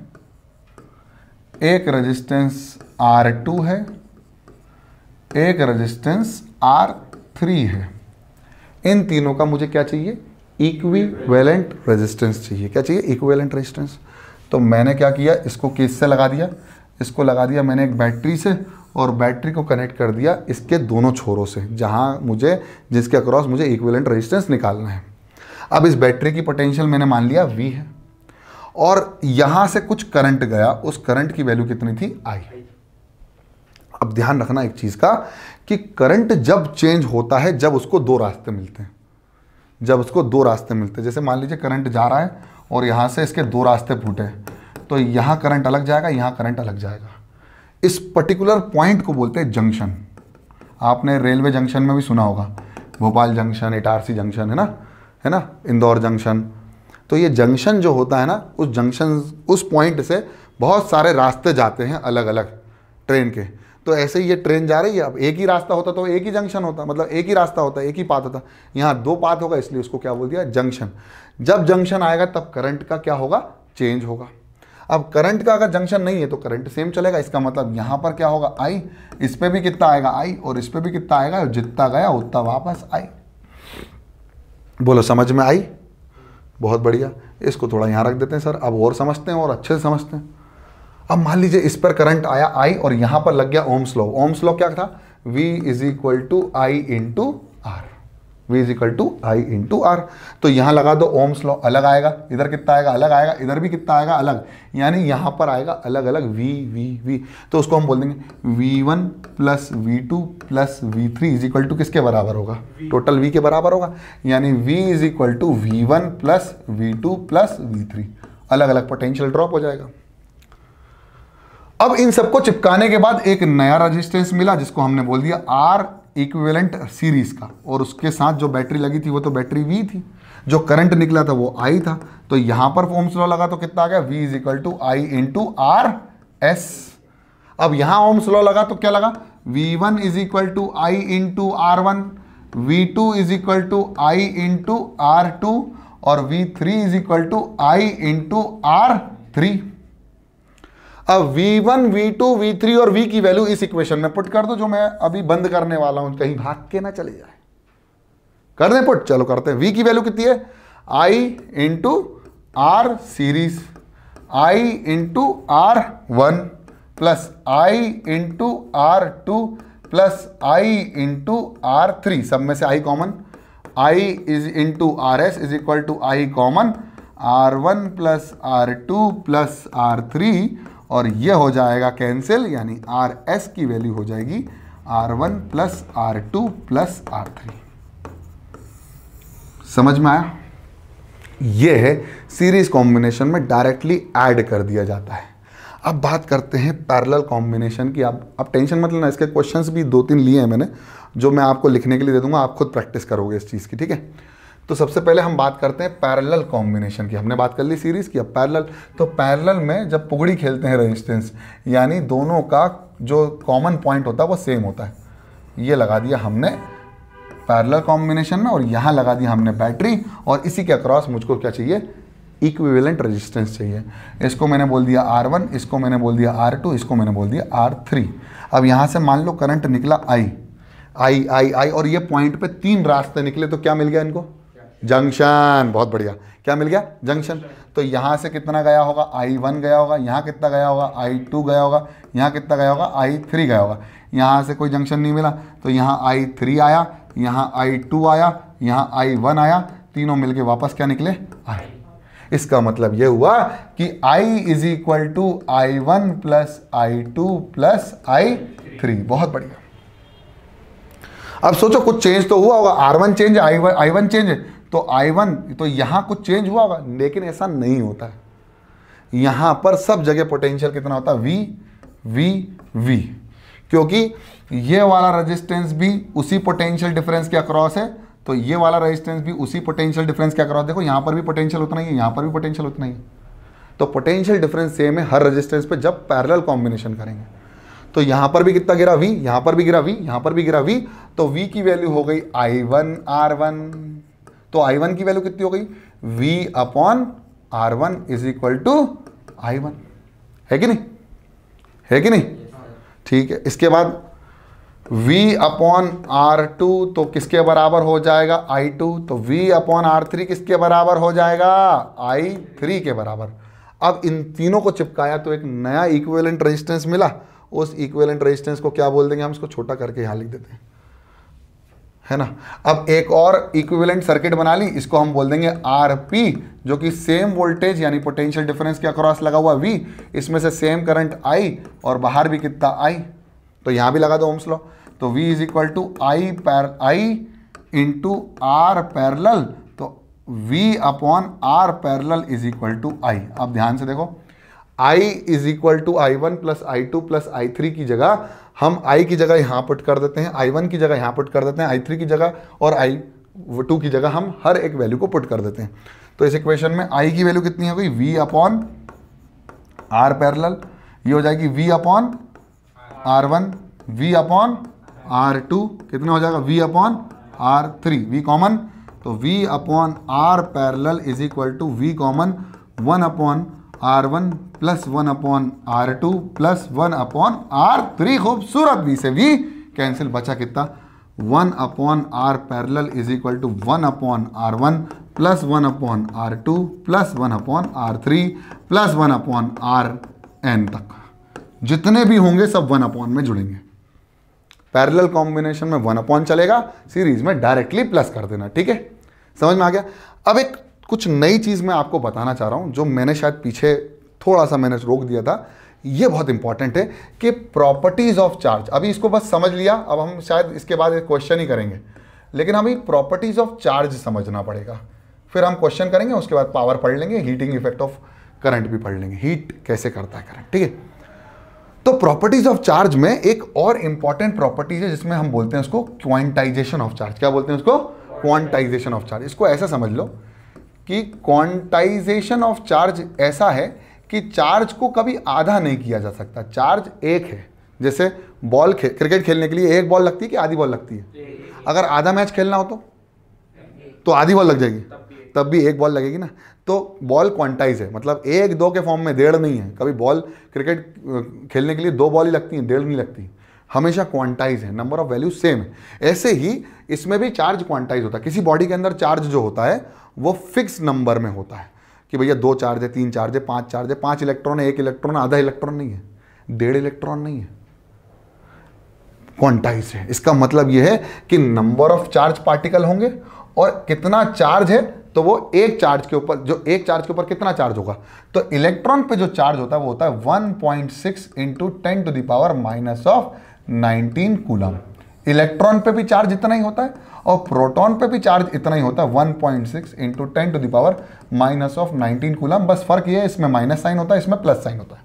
एक रेजिस्टेंस R2 है, एक रेजिस्टेंस R3 है। इन तीनों का मुझे क्या चाहिए? इक्विवेलेंट रेजिस्टेंस चाहिए। क्या चाहिए? Equivalent resistance. तो मैंने क्या किया, इसको किससे लगा दिया? इसको लगा दिया मैंने एक बैटरी से, और बैटरी को कनेक्ट कर दिया इसके दोनों छोरों से, जहां मुझे, जिसके अक्रॉस मुझे इक्विवेलेंट रेजिस्टेंस निकालना है। अब इस बैटरी की पोटेंशियल मैंने मान लिया V है, और यहां से कुछ करंट गया, उस करंट की वैल्यू कितनी थी? I। अब ध्यान रखना एक चीज का कि करंट जब चेंज होता है जब उसको 2 रास्ते मिलते हैं, जब उसको 2 रास्ते मिलते हैं। जैसे मान लीजिए करंट जा रहा है और यहां से इसके 2 रास्ते फूटे, तो यहां करंट अलग जाएगा, यहां करंट अलग जाएगा। इस पर्टिकुलर पॉइंट को बोलते हैं जंक्शन। आपने रेलवे जंक्शन में भी सुना होगा, भोपाल जंक्शन, इटारसी जंक्शन, है ना, इंदौर जंक्शन। तो ये जंक्शन जो होता है ना, उस जंक्शन, उस पॉइंट से बहुत सारे रास्ते जाते हैं अलग अलग ट्रेन के। तो ऐसे ही ये ट्रेन जा रही है, अब एक ही रास्ता होता तो एक ही जंक्शन होता, मतलब एक ही रास्ता होता, एक ही पाथ होता। यहाँ 2 पाथ होगा, इसलिए उसको क्या बोल दिया? जंक्शन। जब जंक्शन आएगा तब करंट का क्या होगा? चेंज होगा। अब करंट का अगर जंक्शन नहीं है तो करंट सेम चलेगा। इसका मतलब यहाँ पर क्या होगा? I, इस पे भी कितना आएगा? I, और इस पे भी कितना आएगा? जितना गया उतना वापस I। बोलो समझ में आई? बहुत बढ़िया। इसको थोड़ा यहाँ रख देते हैं सर, अब और समझते हैं और अच्छे से समझते हैं। अब मान लीजिए इस पर करंट आया I और यहाँ पर लग गया ओम्स लॉ। ओम्स लॉ क्या था? V is equal to I into R. V is equal to I into R. तो यहाँ लगा दो ओम्स लॉ, अलग आएगा, इधर कितना आएगा? अलग आएगा, इधर भी कितना आएगा? अलग। यानी यहाँ पर आएगा अलग अलग V। तो उसको हम बोल देंगे V1 plus V2 plus V3 is equal to किसके बराबर होगा? टोटल V के बराबर होगा। यानी V is equal to V1 plus V2 plus V3। अलग अलग पोटेंशियल ड्रॉप हो जाएगा। अब इन सबको चिपकाने के बाद एक नया रेजिस्टेंस मिला, जिसको हमने बोल दिया R इक्विवेलेंट सीरीज का, और उसके साथ जो बैटरी लगी थी वो तो बैटरी V थी। जो करंट निकला था वो I था, तो यहां पर ओम्स लॉ लगा तो कितना आ गया, V is equal to I into R S. अब यहां ओम्स लॉ लगा तो क्या लगा, V1 is equal to I into R one, V2 is equal to I into R two और V3 is equal to I into R three. अब V1, V2, V3 और V की वैल्यू इस इक्वेशन में पुट कर दो, जो मैं अभी बंद करने वाला हूं, कहीं भाग के ना चले जाए। कर दें पुट, चलो करते हैं। V की वैल्यू कितनी है, I into R series, I into R one plus I into R two plus I into R three, सब में से I common, I is into R S is equal to I common R1 plus R2 plus R3 और ये हो जाएगा कैंसिल, यानी आर एस की वैल्यू हो जाएगी R1 plus R2 plus R3। समझ में आया? ये है सीरीज कॉम्बिनेशन में डायरेक्टली ऐड कर दिया जाता है। अब बात करते हैं पैरेलल कॉम्बिनेशन की। अब टेंशन मत लेना, इसके क्वेश्चंस भी 2-3 लिए हैं मैंने, जो मैं आपको लिखने के लिए दे दूंगा, आप खुद प्रैक्टिस करोगे इस चीज़ की, ठीक है। तो सबसे पहले हम बात करते हैं पैरेलल कॉम्बिनेशन की। हमने बात कर ली सीरीज की, अब पैरेलल। तो पैरेलल में जब पुगड़ी खेलते हैं रेजिस्टेंस, यानी दोनों का जो कॉमन पॉइंट होता है वो सेम होता है। ये लगा दिया हमने पैरेलल कॉम्बिनेशन में और यहाँ लगा दिया हमने बैटरी, और इसी के अक्रॉस मुझको क्या चाहिए, इक्विवेलेंट रेजिस्टेंस चाहिए। इसको मैंने बोल दिया R1, इसको मैंने बोल दिया R2, इसको मैंने बोल दिया R3। अब यहाँ से मान लो करंट निकला I, और ये पॉइंट पे 3 रास्ते निकले, तो क्या मिल गया इनको, जंक्शन। बहुत बढ़िया, क्या मिल गया, जंक्शन। तो यहाँ से कितना गया होगा, I1 गया होगा, यहाँ कितना गया होगा, I2 गया होगा, यहाँ कितना गया होगा, I3 गया होगा। यहाँ से कोई जंक्शन नहीं मिला तो यहाँ I3 आया, यहाँ I2 आया, यहाँ I1 आया, तीनों मिलके वापस क्या निकले, I। इसका मतलब ये हुआ कि I is equal to I1 plus I2 plus I3। बहुत बढ़िया। अब सोचो कुछ चेंज तो हुआ होगा, R1 चेंज, I1 चेंज, तो I1 तो यहाँ कुछ चेंज हुआ होगा, लेकिन ऐसा नहीं होता है। यहाँ पर सब जगह पोटेंशियल कितना होता है, V, क्योंकि ये वाला रेजिस्टेंस भी उसी पोटेंशियल डिफरेंस के अक्रॉस है, तो ये वाला रेजिस्टेंस भी उसी पोटेंशियल डिफरेंस के अक्रॉस। देखो यहाँ पर भी पोटेंशियल उतना ही है, यहाँ पर भी पोटेंशियल उतना ही है, तो पोटेंशियल डिफरेंस सेम है हर रेजिस्टेंस पे जब पैरेलल कॉम्बिनेशन करेंगे। तो यहाँ पर भी कितना गिरा V, यहाँ पर भी गिरा V, यहाँ पर भी गिरा V, तो V की वैल्यू हो गई I1 R1। तो I1 की वैल्यू कितनी हो गई, V upon R1 is equal to I1। है कि नहीं, है कि नहीं, ठीक है। इसके बाद V अपॉन R2 तो किसके बराबर हो जाएगा, I2। तो V अपॉन R3 किसके बराबर हो जाएगा, I3 के बराबर। अब इन तीनों को चिपकाया तो एक नया इक्विवेलेंट रेजिस्टेंस मिला। उस इक्विवेलेंट रेजिस्टेंस को क्या बोल देंगे, हम इसको छोटा करके यहाँ लिख देते हैं, है ना। अब एक और इक्विवेलेंट सर्किट बना ली, इसको हम बोल देंगे RP, जो कि सेम वोल्टेज यानी पोटेंशियल डिफरेंस के अक्रॉस लगा हुआ V, इसमें से सेम करंट I और बाहर भी कितना I, तो यहाँ भी लगा दो ओम्स लॉ। तो V is equal to I into R parallel, तो V upon R parallel is equal to I। अब ध्यान से देखो, I is equal to I1 plus I2 plus I3 की जगह हम I की जगह यहाँ पुट कर देते हैं, I1 की जगह यहाँ पुट कर देते हैं, I3 की जगह और I2 की जगह हम हर एक वैल्यू को पुट कर देते हैं। तो इस इक्वेशन में I की वैल्यू कितनी हो गई, V अपॉन R पैरेलल, ये हो जाएगी V upon R1, V upon R2, कितना हो जाएगा, V upon R3, V common, तो V upon R parallel is equal to V common 1 upon R1 plus 1 upon R2 plus 1 upon R3। खूबसूरत, V से V कैंसिल, बचा कितना, 1 upon R parallel is equal to 1 upon R1 plus 1 upon R2 plus 1 upon R3 plus 1 upon RN तक, जितने भी होंगे सब 1 अपॉन में जुड़ेंगे। पैरेलल कॉम्बिनेशन में 1 अपॉन चलेगा, सीरीज में डायरेक्टली प्लस कर देना, ठीक है, समझ में आ गया। अब एक कुछ नई चीज़ मैं आपको बताना चाह रहा हूं, जो मैंने शायद पीछे थोड़ा सा मैंने रोक दिया था। ये बहुत इंपॉर्टेंट है कि प्रॉपर्टीज ऑफ चार्ज, अभी इसको बस समझ लिया, अब हम शायद इसके बाद एक क्वेश्चन ही करेंगे, लेकिन हमें प्रॉपर्टीज ऑफ चार्ज समझना पड़ेगा। फिर हम क्वेश्चन करेंगे, उसके बाद पावर पढ़ लेंगे, हीटिंग इफेक्ट ऑफ करंट भी पढ़ लेंगे, हीट कैसे करता है करंट, ठीक है। तो प्रॉपर्टीज ऑफ चार्ज में एक और इंपॉर्टेंट प्रॉपर्टीज है जिसमें हम बोलते हैं उसको क्वांटाइजेशन ऑफ चार्ज। क्या बोलते हैं उसको, क्वांटाइजेशन ऑफ चार्ज। इसको ऐसा समझ लो कि क्वांटाइजेशन ऑफ चार्ज ऐसा है कि चार्ज को कभी आधा नहीं किया जा सकता, चार्ज एक है। जैसे क्रिकेट खेलने के लिए एक बॉल लगती है कि आधी बॉल लगती है? अगर आधा मैच खेलना हो तो आधी बॉल लग जाएगी, तब भी एक बॉल लगेगी ना। तो बॉल क्वांटाइज है, मतलब एक दो के फॉर्म में, डेढ़ नहीं है। कभी बॉल क्रिकेट खेलने के लिए दो बॉल ही लगती हैं, डेढ़ नहीं लगती, हमेशा क्वांटाइज है, नंबर ऑफ वैल्यू सेम है। ऐसे ही इसमें भी चार्ज क्वांटाइज होता है। किसी बॉडी के अंदर चार्ज जो होता है वो फिक्स नंबर में होता है कि भैया 2 चार्ज है, 3 चार्ज है, 5 चार्ज है, 5 इलेक्ट्रॉन है, 1 इलेक्ट्रॉन, आधा इलेक्ट्रॉन नहीं है, 1.5 इलेक्ट्रॉन नहीं है, क्वांटाइज है। इसका मतलब यह है कि नंबर ऑफ चार्ज पार्टिकल होंगे और कितना चार्ज है, तो वो एक चार्ज के ऊपर, जो एक चार्ज के ऊपर कितना चार्ज होगा, तो इलेक्ट्रॉन पे जो चार्ज होता है वो होता है 1.6 इंटू 10⁻⁻19 कूलम। इलेक्ट्रॉन पे भी चार्ज इतना ही होता है और प्रोटॉन पे भी चार्ज इतना ही होता है, 1.6 इंटू 10⁻⁻19 कूलम। बस फर्क ये है, इसमें माइनस साइन होता है, इसमें प्लस साइन होता है।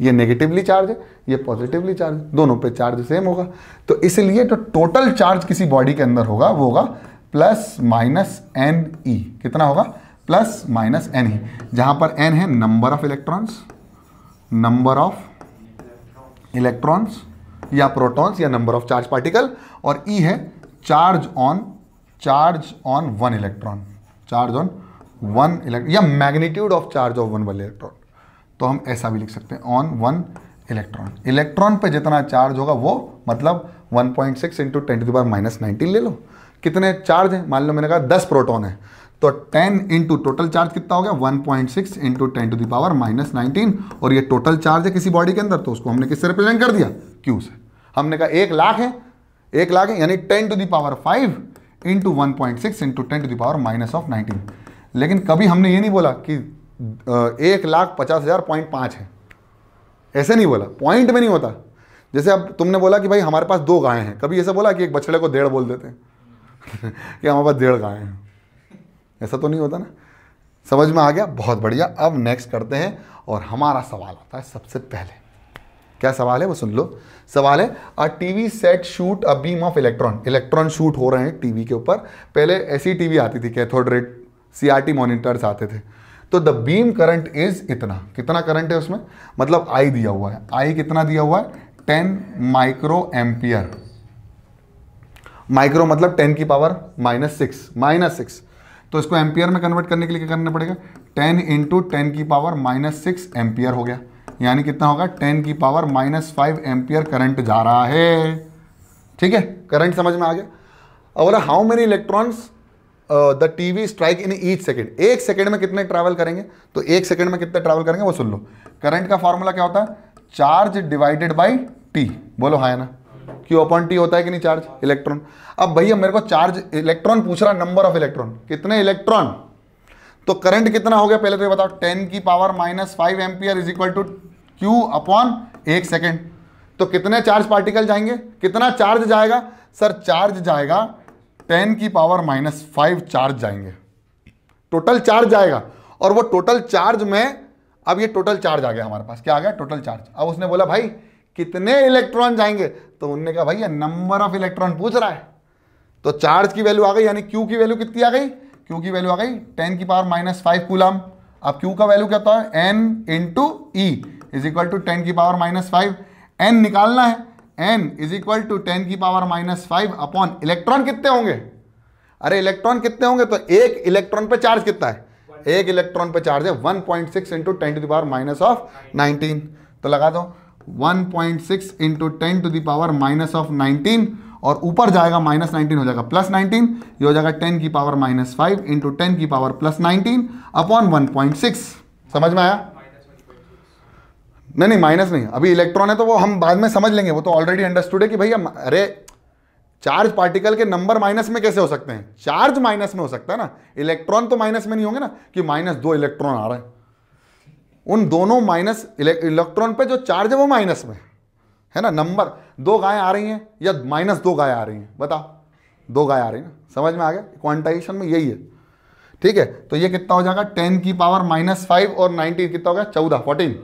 ये नेगेटिवली चार्ज है, ये पॉजिटिवली चार्ज, दोनों पे चार्ज सेम होगा। तो इसलिए जो टोटल चार्ज किसी बॉडी के अंदर होगा वो होगा प्लस माइनस एन ई। कितना होगा? प्लस माइनस एन ई, जहां पर एन है नंबर ऑफ इलेक्ट्रॉन्स या प्रोटॉन्स या नंबर ऑफ चार्ज पार्टिकल, और ई है charge on 1 electron, charge on 1 electron, या magnitude of charge of 1 electron. तो हम ऐसा भी लिख सकते हैं, ऑन 1 इलेक्ट्रॉन। इलेक्ट्रॉन पे जितना चार्ज होगा वो मतलब 1.6 इंटू 10⁻⁻19 ले लो। कितने चार्ज हैं? मान लो मैंने कहा 10 प्रोटॉन है, तो 10 इंटू टोटल चार्ज कितना हो गया? 1.6 इंटू 10⁻⁻19। और ये टोटल चार्ज है किसी बॉडी के अंदर, तो उसको हमने किससे रिप्रेजेंट कर दिया? क्यू से। हमने कहा 1 लाख है, 1 लाख है यानी 10⁵ इंटू 1.6 इंटू 10⁻⁻19। लेकिन कभी हमने ये नहीं बोला कि 1,50,000.5 है, ऐसे नहीं बोला, पॉइंट में नहीं होता। जैसे अब तुमने बोला कि भाई हमारे पास 2 गायें हैं, कभी ऐसे बोला कि एक बछड़े को 1.5 बोल देते हैं कि हमारे पास 1.5 गायें हैं, ऐसा तो नहीं होता ना। समझ में आ गया? बहुत बढ़िया। अब नेक्स्ट करते हैं और हमारा सवाल आता है सबसे पहले। क्या सवाल है वो सुन लो। सवाल है, a TV set shoot a beam of electron. Electron shoot हो रहे हैं टीवी के ऊपर। पहले ऐसी टीवी आती थी, कैथोड रे CRT मॉनिटर्स आते थे। तो द बीम करंट इज इतना, कितना करंट है उसमें, मतलब आई दिया हुआ है, आई कितना दिया हुआ है? 10 माइक्रो एम्पियर। माइक्रो मतलब 10⁻⁻6, तो इसको एम्पियर में कन्वर्ट करने के लिए क्या करना पड़ेगा? 10 इंटू 10⁻⁻6 एम्पियर हो गया, यानी कितना होगा? 10⁻⁻5 एम्पियर करंट जा रहा है। ठीक है, करंट समझ में आ गया। अब बोला how many electrons the TV strike in each second. 1 second में कितने ट्रैवल करेंगे? तो 1 सेकेंड में कितने ट्रैवल करेंगे वो सुन लो। करंट का फॉर्मूला क्या होता है? Charge divided by T. बोलो हाँ है ना? क्यू अपॉन टी होता है कि नहीं चार्ज? इलेक्ट्रॉन। अब भैया मेरे को चार्ज इलेक्ट्रॉन पूछ रहा, नंबर ऑफ इलेक्ट्रॉन, कितने इलेक्ट्रॉन, तो करंट कितना हो गया पहले तो ये बताओ। 10⁻⁻5 ampere is equal to Q upon 1 second. तो कितने चार्ज पार्टिकल जाएंगे? कितना चार्ज जाएगा? सर चार्ज जाएगा 10⁻⁻5 चार्ज जाएंगे, टोटल चार्ज जाएगा। और वो टोटल चार्ज में, अब ये टोटल चार्ज आ गया हमारे पास, क्या आ गया? Total charge. अब उसने बोला भाई कितने इलेक्ट्रॉन जाएंगे, तो उन्होंने कहा भैया नंबर ऑफ इलेक्ट्रॉन पूछ रहा है, तो चार्ज की वैल्यू आ गई, यानी क्यू की वैल्यू कितनी आ गई? क्यू की वैल्यू आ गई 10⁻⁻5 कूलम। अब क्यू का वैल्यू क्या होता है? N into E is equal to 10⁻⁻5। N निकालना है, N is equal to 10⁻⁻5 upon electron कितने होंगे? अरे इलेक्ट्रॉन कितने होंगे, तो एक इलेक्ट्रॉन पे चार्ज कितना है? एक इलेक्ट्रॉन पे चार्ज है 1.6 इंटू 10⁻⁻19। तो लगा दो 1.6 इंटू 10⁻⁻19, और ऊपर जाएगा -19 हो जाएगा +19, ये हो जाएगा 10⁻⁻5 इंटू 10⁻+19 अपॉन 1.6। समझ में आया? नहीं माइनस नहीं, अभी इलेक्ट्रॉन है तो वो हम बाद में समझ लेंगे, वो तो ऑलरेडी अंडरस्टूड है कि भैया अरे चार्ज पार्टिकल के नंबर माइनस में कैसे हो सकते हैं? चार्ज माइनस में हो सकता है ना, इलेक्ट्रॉन तो माइनस में नहीं होंगे ना कि -2 इलेक्ट्रॉन आ रहा है। उन दोनों माइनस इलेक्ट्रॉन पे जो चार्ज है वो माइनस में है ना। नंबर 2 गायें आ रही हैं या -2 गायें आ रही हैं, बताओ? 2 गायें आ रही हैं, समझ में आ गया? क्वांटाइजेशन में यही है। ठीक है, तो ये कितना हो जाएगा? 10⁻⁻5 और 19 कितना हो गया? 14, 14।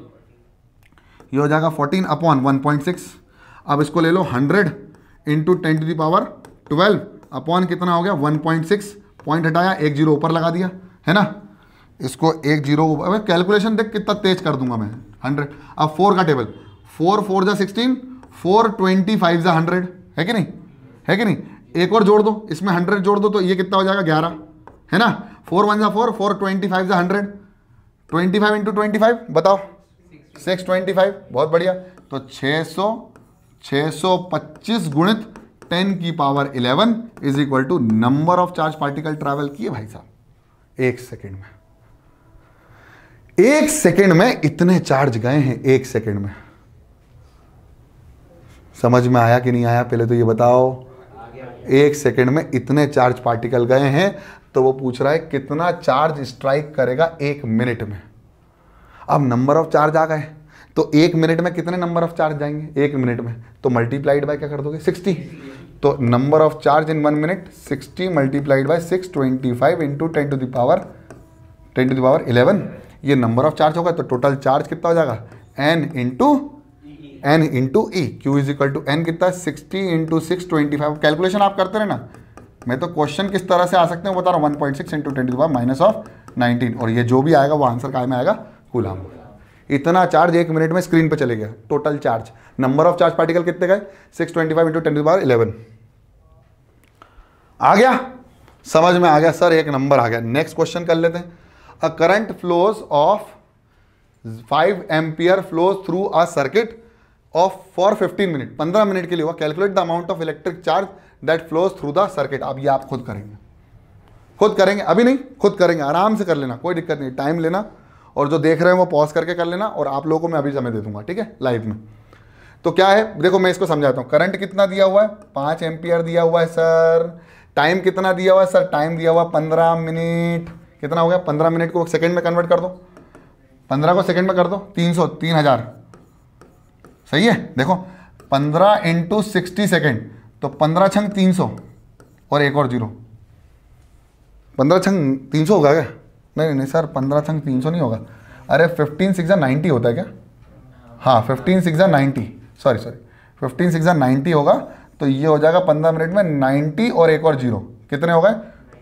ये हो जाएगा 14 अपॉन 1.6। अब इसको ले लो 100 इंटू 10⁻12 अपॉन कितना हो गया? 1.6। पॉइंट हटाया, 1 0 ऊपर लगा दिया, है ना। इसको एक जीरो, अबे कैलकुलेशन देख कितना तेज कर दूंगा मैं, 100। अब 4 का टेबल, 4 4 जा 16, 4 25 जा 100, है कि नहीं, है कि नहीं। एक और जोड़ दो, इसमें 100 जोड़ दो तो ये कितना हो जाएगा 11, है ना। 4 1 जा 4, 4 25 जा 100, 25 इंटू 25 बताओ 625, बहुत बढ़िया। तो 625 गुणित 10 की power 11 is equal to number of charge particle travel किए भाई साहब 1 सेकेंड में। 1 सेकेंड में इतने चार्ज गए हैं, 1 सेकेंड में। समझ में आया कि नहीं आया, पहले तो ये बताओ। 1 सेकेंड में इतने चार्ज पार्टिकल गए हैं, तो वो पूछ रहा है कितना चार्ज स्ट्राइक करेगा 1 मिनट में। अब नंबर ऑफ चार्ज आ गए, तो 1 मिनट में कितने नंबर ऑफ चार्ज जाएंगे 1 मिनट में, तो मल्टीप्लाइड बाय क्या कर दोगे 60। तो number of charge in 1 minute 60 multiplied by 625 into 10 to the power 11, ये नंबर ऑफ चार्ज होगा। तो टोटल चार्ज कितना हो जाएगा n into E, Q is equal to N कितना है 60 इंटू 625। कैलकुलेशन आप करते रहे ना, मैं तो क्वेश्चन किस तरह से आ सकते हैं बता रहा हूँ। 1.6 into 10 to the power minus of 19, और ये जो भी आएगा वो आंसर काय में आएगा कूलम। इतना चार्ज 1 मिनट में स्क्रीन पे चले गया। Total charge, number of charge particle कितने गए 625 इंटू 10 टू द पावर 11। आ गया, समझ में आ गया सर, एक नंबर आ गया। नेक्स्ट क्वेश्चन कर लेते हैं। A current flows of 5 ampere flows through a circuit of for 15 minute, 15 minute के लिए हुआ। Calculate the amount of electric charge that flows through the circuit. अब ये आप खुद करेंगे, खुद करेंगे, अभी नहीं, खुद करेंगे, आराम से कर लेना, कोई दिक्कत नहीं, टाइम लेना, और जो देख रहे हैं वो पॉज करके कर लेना, और आप लोगों को मैं अभी समय दे दूंगा, ठीक है, लाइव में। तो क्या है, देखो मैं इसको समझाता हूँ। करंट कितना दिया हुआ है 5 एम्पियर दिया हुआ है सर। टाइम कितना दिया हुआ है सर, टाइम दिया हुआ 15 मिनट। कितना हो गया, 15 मिनट को सेकंड में कन्वर्ट कर दो, 15 को सेकंड में कर दो 300, 3000, सही है। देखो 15 इंटू 60 सेकेंड, तो 15 छंग 300 और एक और जीरो, 15 छंग 300 होगा क्या? नहीं सर, 15 छंग 300 नहीं होगा। अरे 15 6 90 होता है क्या? हाँ 15 6 90, सॉरी 15 6 90 होगा। तो ये हो जाएगा 15 मिनट में 90 और एक और जीरो, कितने हो गए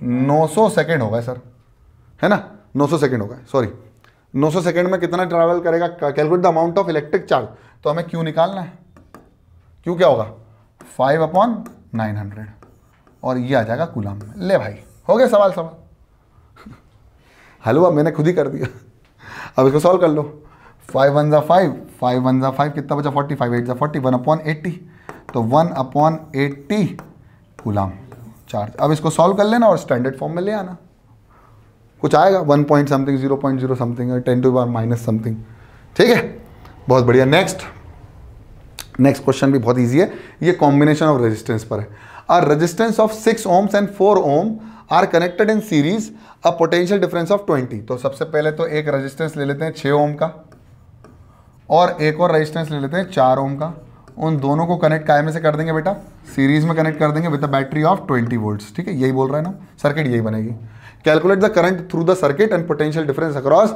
900 सेकेंड हो गए सर, है ना, 900 सेकेंड हो गए, सॉरी 900 सेकेंड में कितना ट्रैवल करेगा। Calculate the amount of electric charge, तो हमें क्यू निकालना है। क्यू क्या होगा 5/900, और ये आ जाएगा कूलम में। ले भाई, हो गया सवाल हलवा मैंने खुद ही कर दिया। अब इसको सॉल्व कर लो। 5 1 जा 5, 5 1 जा 5, कितना बचा 40, 5 8 जा 40, 1/80, तो 1/80 कूलम चार्ज। अब इसको सॉल्व कर लेना और स्टैंडर्ड फॉर्म में ले आना, कुछ आएगा 1 point something, 0.0 something, 10 to the power minus something, ठीक है, बहुत बढ़िया। नेक्स्ट क्वेश्चन भी बहुत ईजी है, ये कॉम्बिनेशन ऑफ रेजिस्टेंस पर है। A resistance of 6 ohms and 4 ohm are connected in series, a potential difference of 20। तो सबसे पहले तो एक रेजिस्टेंस ले लेते हैं 6 ohm का, और एक और रेजिस्टेंस ले लेते हैं 4 ohm का। उन दोनों को कनेक्ट काय में से कर देंगे बेटा, सीरीज में कनेक्ट कर देंगे with the battery of 20 volts, ठीक है, यही बोल रहा है ना, सर्किट यही बनेगी। Calculate the current through the circuit and potential difference across.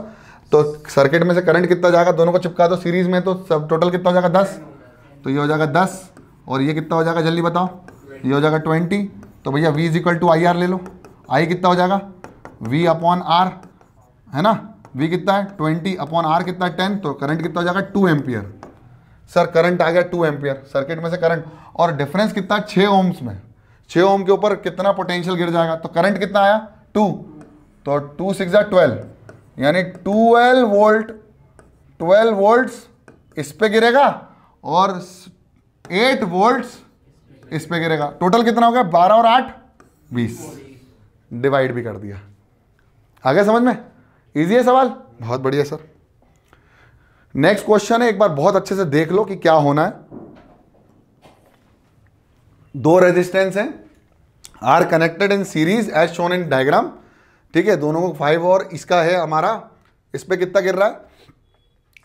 तो सर्किट में से करंट कितना जाएगा, दोनों को चिपका दो सीरीज में, तो सब टोटल कितना हो जाएगा 10, तो ये हो जाएगा 10, और ये कितना हो जाएगा जल्दी बताओ, ये हो जाएगा 20। तो भैया V is equal to I R ले लो, I कितना हो जाएगा V/R, है ना, V कितना है 20/R कितना है 10, तो करंट कितना हो जाएगा 2 एम्पियर। सर करंट आ गया 2 एम्पियर सर्किट में से करंट, और डिफरेंस कितना 6 ohms में, 6 ohm के ऊपर कितना पोटेंशियल गिर जाएगा, तो करंट कितना आया 2, तो 2 6 12, यानी 12 वोल्ट्स इस पे गिरेगा और 8 वोल्ट्स इस पे गिरेगा। टोटल कितना हो गया 12 और 8 20, डिवाइड भी कर दिया। आ गया समझ में, इजी है सवाल, बहुत बढ़िया सर। नेक्स्ट क्वेश्चन है, एक बार बहुत अच्छे से देख लो कि क्या होना है। 2 रेजिस्टेंस हैं, are connected in series as shown in diagram, ठीक है, दोनों को 5 और इसका है हमारा, इस पे कितना गिर रहा है,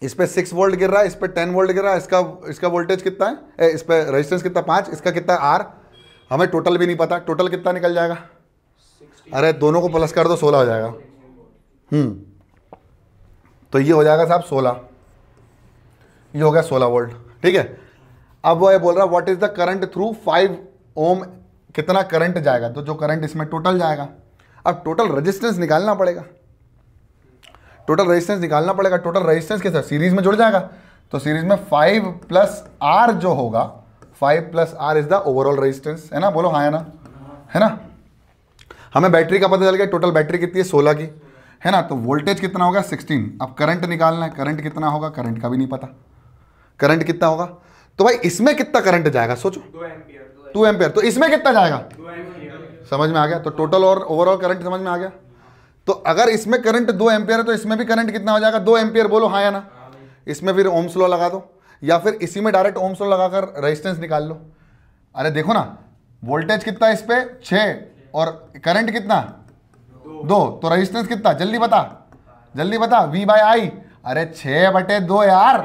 इस पे 6 वोल्ट गिर रहा है, इस पे 10 वोल्ट गिर रहा है, इसका वोल्टेज कितना है, इस पे रेजिस्टेंस कितना 5, इसका कितना आर, हमें टोटल भी नहीं पता, टोटल कितना निकल जाएगा, अरे दोनों को प्लस कर दो 16 हो जाएगा। तो ये हो जाएगा साहब 16, ये हो गया 16 वोल्ट, ठीक है। अब वो ये बोल रहा है what is the current through 5 ohm, कितना करंट जाएगा, तो जो करंट इसमें टोटल जाएगा। अब टोटल रेजिस्टेंस निकालना पड़ेगा, टोटल रेजिस्टेंस निकालना पड़ेगा। टोटल रेजिस्टेंस के साथ सीरीज में जुड़ जाएगा, तो सीरीज में 5 प्लस आर जो होगा, 5 plus R is the overall resistance, है ना? बोलो हाँ है ना, है ना? हमें बैटरी का पता चल गया, टोटल बैटरी कितनी है 16 की, है ना? तो वोल्टेज कितना होगा 16। अब करंट निकालना है, करंट कितना होगा, करंट का भी नहीं पता, करंट कितना होगा। तो भाई इसमें कितना करंट जाएगा सोचो, 2 एम्पियर। तो इसमें कितना जाएगा, 2 एम्पियर। समझ में आ गया? तो टोटल और ओवरऑल करंट समझ में आ गया। तो अगर इसमें करंट 2 एम्पियर है तो इसमें भी करंट कितना हो जाएगा, 2 एम्पियर। बोलो हाँ या ना? इसमें फिर ओम्स लॉ लगा दो, या फिर इसी में डायरेक्ट ओम्स लॉ लगाकर रेजिस्टेंस निकाल लो। अरे देखो ना, वोल्टेज कितना इस पे 6 और करंट कितना 2, तो रेजिस्टेंस कितना, जल्दी बता, जल्दी बता। V बाय आई, अरे 6/2 यार,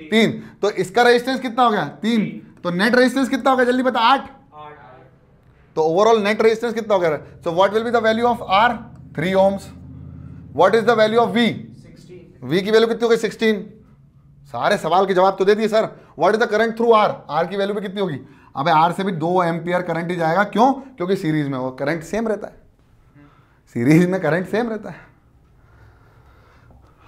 3। तो इसका रेजिस्टेंस कितना हो गया 3, तो नेट रेजिस्टेंस कितना हो गया जल्दी बता, 8। तो ओवरऑल नेट रेजिस्टेंस कितना हो गया? So what will be the value of R, 3 ohms. What is the value of V? 16। V की वैल्यू कितनी हो गई 16। सारे सवाल के जवाब तो दे दिए sir. What is the current through R? R की वैल्यू भी कितनी होगी? अबे R से भी 2 एम्पियर करंट ही जाएगा। क्यों? क्योंकि सीरीज में वो करंट सेम रहता है, सीरीज में करंट सेम रहता है।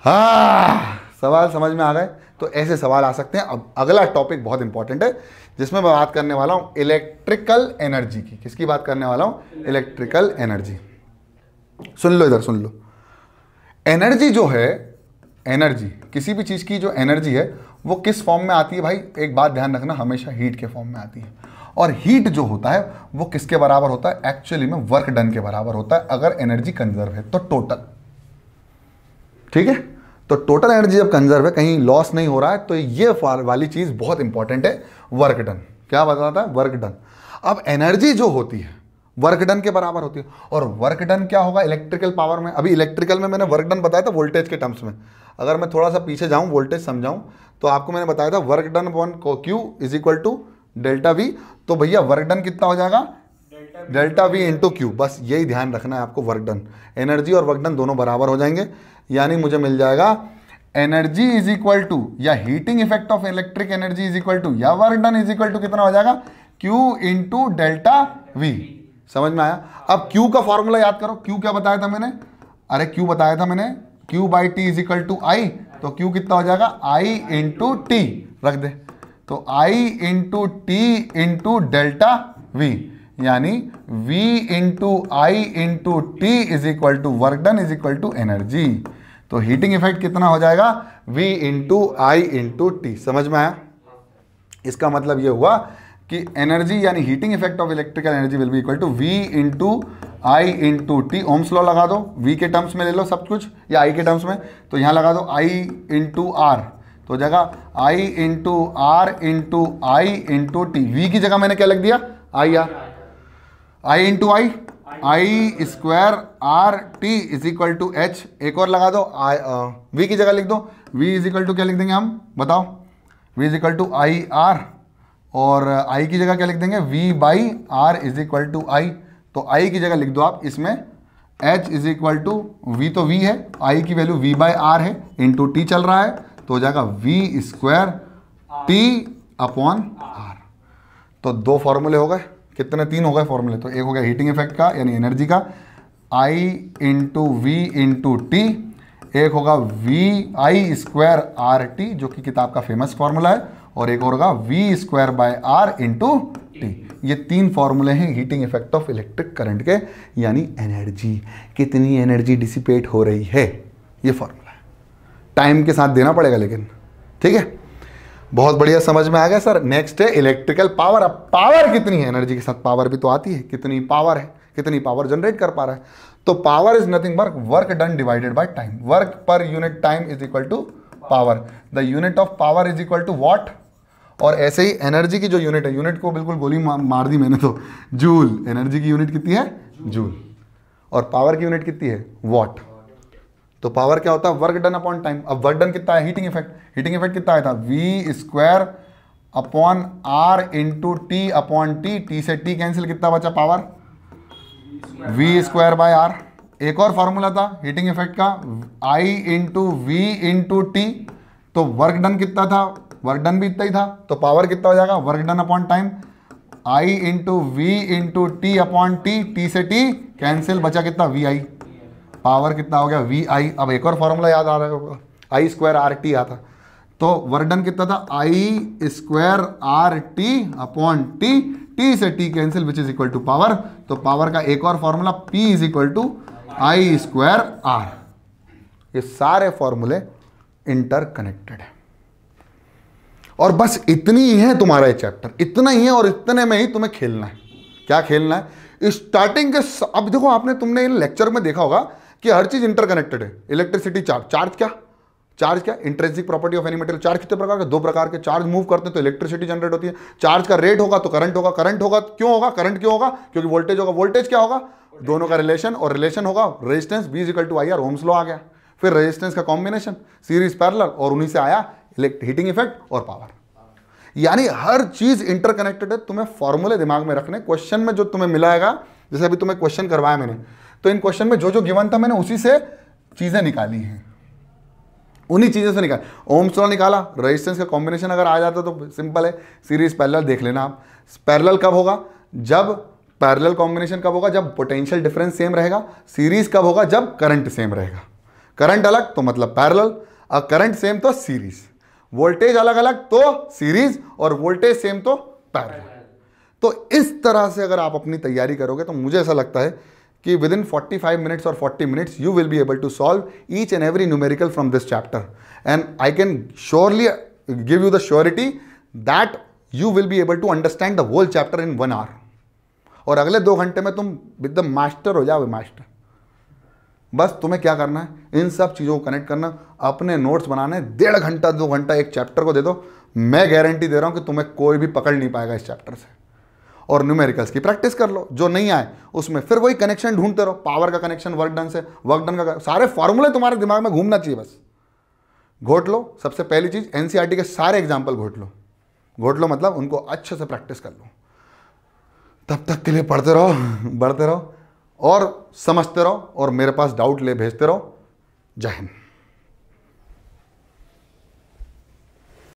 हाँ, सवाल समझ में आ गए? तो ऐसे सवाल आ सकते हैं। अब अगला टॉपिक बहुत इंपॉर्टेंट है, जिसमें मैं बात करने वाला हूं इलेक्ट्रिकल एनर्जी की। किसकी बात करने वाला हूं? Electrical energy. सुन लो इधर, सुन लो। एनर्जी जो है, एनर्जी किसी भी चीज की जो एनर्जी है वो किस फॉर्म में आती है भाई? एक बात ध्यान रखना, हमेशा हीट के फॉर्म में आती है। और हीट जो होता है वो किसके बराबर होता है? एक्चुअली में वर्क डन के बराबर होता है, अगर एनर्जी कंजर्व है तो टोटल। ठीक है? तो टोटल एनर्जी जब कंजर्व है, कहीं लॉस नहीं हो रहा है, तो ये वाली चीज बहुत इंपॉर्टेंट है, वर्क डन। क्या बताता है? Work done. अब एनर्जी जो होती है वर्क डन के बराबर होती है। और वर्क डन क्या होगा इलेक्ट्रिकल पावर में? अभी इलेक्ट्रिकल में मैंने वर्क डन बताया था वोल्टेज के टर्म्स में। अगर मैं थोड़ा सा पीछे जाऊं, वोल्टेज समझाऊं, तो आपको मैंने बताया था work done upon Q is equal to delta V। तो भैया वर्क डन कितना हो जाएगा? Delta V into Q। बस यही ध्यान रखना है आपको। वर्क डन, एनर्जी और वर्क डन दोनों बराबर हो जाएंगे, यानी मुझे मिल जाएगा एनर्जी इज इक्वल टू, या heating effect of electric energy is equal to, या work done is equal to कितना हो जाएगा? Q into delta V। समझ में आया? अब Q का फॉर्मूला याद करो। Q क्या बताया था मैंने? अरे Q बताया था मैंने, Q by t is equal to I. तो Q कितना हो जाएगा? I into t. रख दे, तो I into t into delta V, यानी V into I into t is equal to work done is equal to energy. तो हीटिंग इफेक्ट कितना हो जाएगा? V into I into t. समझ में आया? इसका मतलब ये हुआ कि एनर्जी यानी heating effect of electrical energy will be equal to V into I into T. Ohm's law लगा दो, V के टर्म्स में ले लो सब कुछ, या I के टर्म्स में, तो यहाँ लगा दो I इंटू आर, तो जगह I into R into I into T. V की जगह मैंने क्या लिख दिया? I R, I into I square R T is equal to H. एक और लगा दो, V की जगह लिख दो, V इज इक्वल टू क्या लिख देंगे हम? बताओ। V is equal to I R, और I की जगह क्या लिख देंगे? V by R is equal to I. तो I की जगह लिख दो आप इसमें H is equal to, V तो V है, I की वैल्यू V बाई आर है, इंटू टी चल रहा है, तो हो जाएगा V square t upon R. तो 2 फॉर्मूले हो गए, कितने? 3 हो गए फॉर्मूले। तो एक हो गया हीटिंग इफेक्ट का यानी एनर्जी का, I into V into T, एक होगा V I square R T जो कि किताब का फेमस फॉर्मूला है, और एक और होगा V square by R into T. ये 3 फॉर्मूले हैं heating effect of electric current के, यानी एनर्जी, कितनी एनर्जी डिसिपेट हो रही है, ये फॉर्मूला है। टाइम के साथ देना पड़ेगा लेकिन, ठीक है? बहुत बढ़िया, समझ में आ गया सर। नेक्स्ट है इलेक्ट्रिकल पावर। अब पावर कितनी है? एनर्जी के साथ पावर भी तो आती है, कितनी पावर है, कितनी पावर जनरेट कर पा रहा है। तो power is nothing but work done divided by time. Work पर unit time is equal to power. The unit of power is equal to watt. और ऐसे ही एनर्जी की जो यूनिट है, यूनिट को बिल्कुल गोली मार दी मैंने तो, जूल। एनर्जी की यूनिट कितनी है? जूल। और पावर की यूनिट कितनी है? वॉट। तो पावर क्या होता है? Work done upon time. अब वर्क डन कितना है? Heating effect. हीटिंग इफेक्ट कितना आया था? V square upon R into T upon T. T से टी कैंसिल, कितना बचा power? V square by R. एक और फॉर्मूला था हीटिंग इफेक्ट का, I into V into T. तो वर्क डन कितना था? वर्क डन भी इतना ही था, तो पावर कितना हो जाएगा? Work done upon time, I into V into T upon T. T से टी कैंसिल, बचा कितना? VI। पावर कितना हो गया वी आई। अब एक और फॉर्मूला याद आ रहा होगा, आई स्क्वायर आर टी आता, तो वर्क डन कितना था, I square R t upon T, T से T cancel which is equal to power, तो पावर का एक और formula P is equal to I square R. ये सारे फॉर्मूले इंटरकनेक्टेड है और बस इतनी ही है तुम्हारा ये चैप्टर, इतना ही है और इतने में ही तुम्हें खेलना है। क्या खेलना है, स्टार्टिंग के अब देखो आपने तुमने लेक्चर में देखा होगा कि हर चीज इंटरकनेक्टेड है। इलेक्ट्रिसिटी चार्ज, चार्ज क्या intrinsic property of any material. Charge कितने प्रकार के, दो प्रकार के। चार्ज मूव करते हैं तो इलेक्ट्रिसिटी जनरेट होती है। चार्ज का रेट होगा तो करंट होगा, करंट होगा क्यों होगा, करंट क्यों होगा, क्योंकि वोल्टेज होगा। वोल्टेज क्या होगा, दोनों का रिलेशन, और रिलेशन होगा resistance V equal to I R, Ohm's law आ गया। फिर रेजिस्टेंस का कॉम्बिनेशन, सीरीज पैरेलल, और उन्हीं से आया हीटिंग इफेक्ट और पावर। यानी हर चीज इंटरकनेक्टेड है। तुम्हें फॉर्मूले दिमाग में रखने, क्वेश्चन में जो तुम्हें मिलाएगा, जैसे अभी तुम्हें क्वेश्चन करवाया मैंने, तो इन क्वेश्चन में जो जो गिवन था मैंने उसी से चीजें निकाली हैं, उन्हीं चीजों से निकाल। ओम्स लॉ निकाला, रेजिस्टेंस का कॉम्बिनेशन अगर आ जाता तो सिंपल है, सीरीज पैरेलल देख लेना आप। पैरेलल कब होगा, जब पैरेलल कॉम्बिनेशन कब होगा, जब पोटेंशियल डिफरेंस सेम रहेगा। सीरीज कब होगा, जब करंट सेम रहेगा। करंट अलग तो मतलब पैरेलल, और करंट सेम तो सीरीज। वोल्टेज अलग अलग तो सीरीज, और वोल्टेज सेम तो पैरेलल। तो इस तरह से अगर आप अपनी तैयारी करोगे तो मुझे ऐसा लगता है कि विद इन 45 मिनट्स और 40 minutes you will be able to solve each and every numerical from this chapter, and I can surely give you the surety that you will be able to understand the whole chapter in 1 hour. और अगले 2 घंटे में तुम विद द मास्टर हो जाओगे, मास्टर। बस तुम्हें क्या करना है, इन सब चीज़ों को कनेक्ट करना, अपने नोट्स बनाने, 1.5 घंटा 2 घंटा एक चैप्टर को दे दो। मैं गारंटी दे रहा हूं कि तुम्हें कोई भी पकड़ नहीं पाएगा इस चैप्टर से। और न्यूमेरिकल्स की प्रैक्टिस कर लो, जो नहीं आए उसमें फिर वही कनेक्शन ढूंढते रहो। पावर का कनेक्शन वर्क डन से, वर्क डन का, सारे फॉर्मूले तुम्हारे दिमाग में घूमना चाहिए। बस घोट लो। सबसे पहली चीज एनसीईआरटी के सारे एग्जाम्पल घोट लो। घोट लो मतलब उनको अच्छे से प्रैक्टिस कर लो। तब तक के लिए पढ़ते रहो, बढ़ते रहो और समझते रहो, और मेरे पास डाउट ले भेजते रहो। जय हिंद।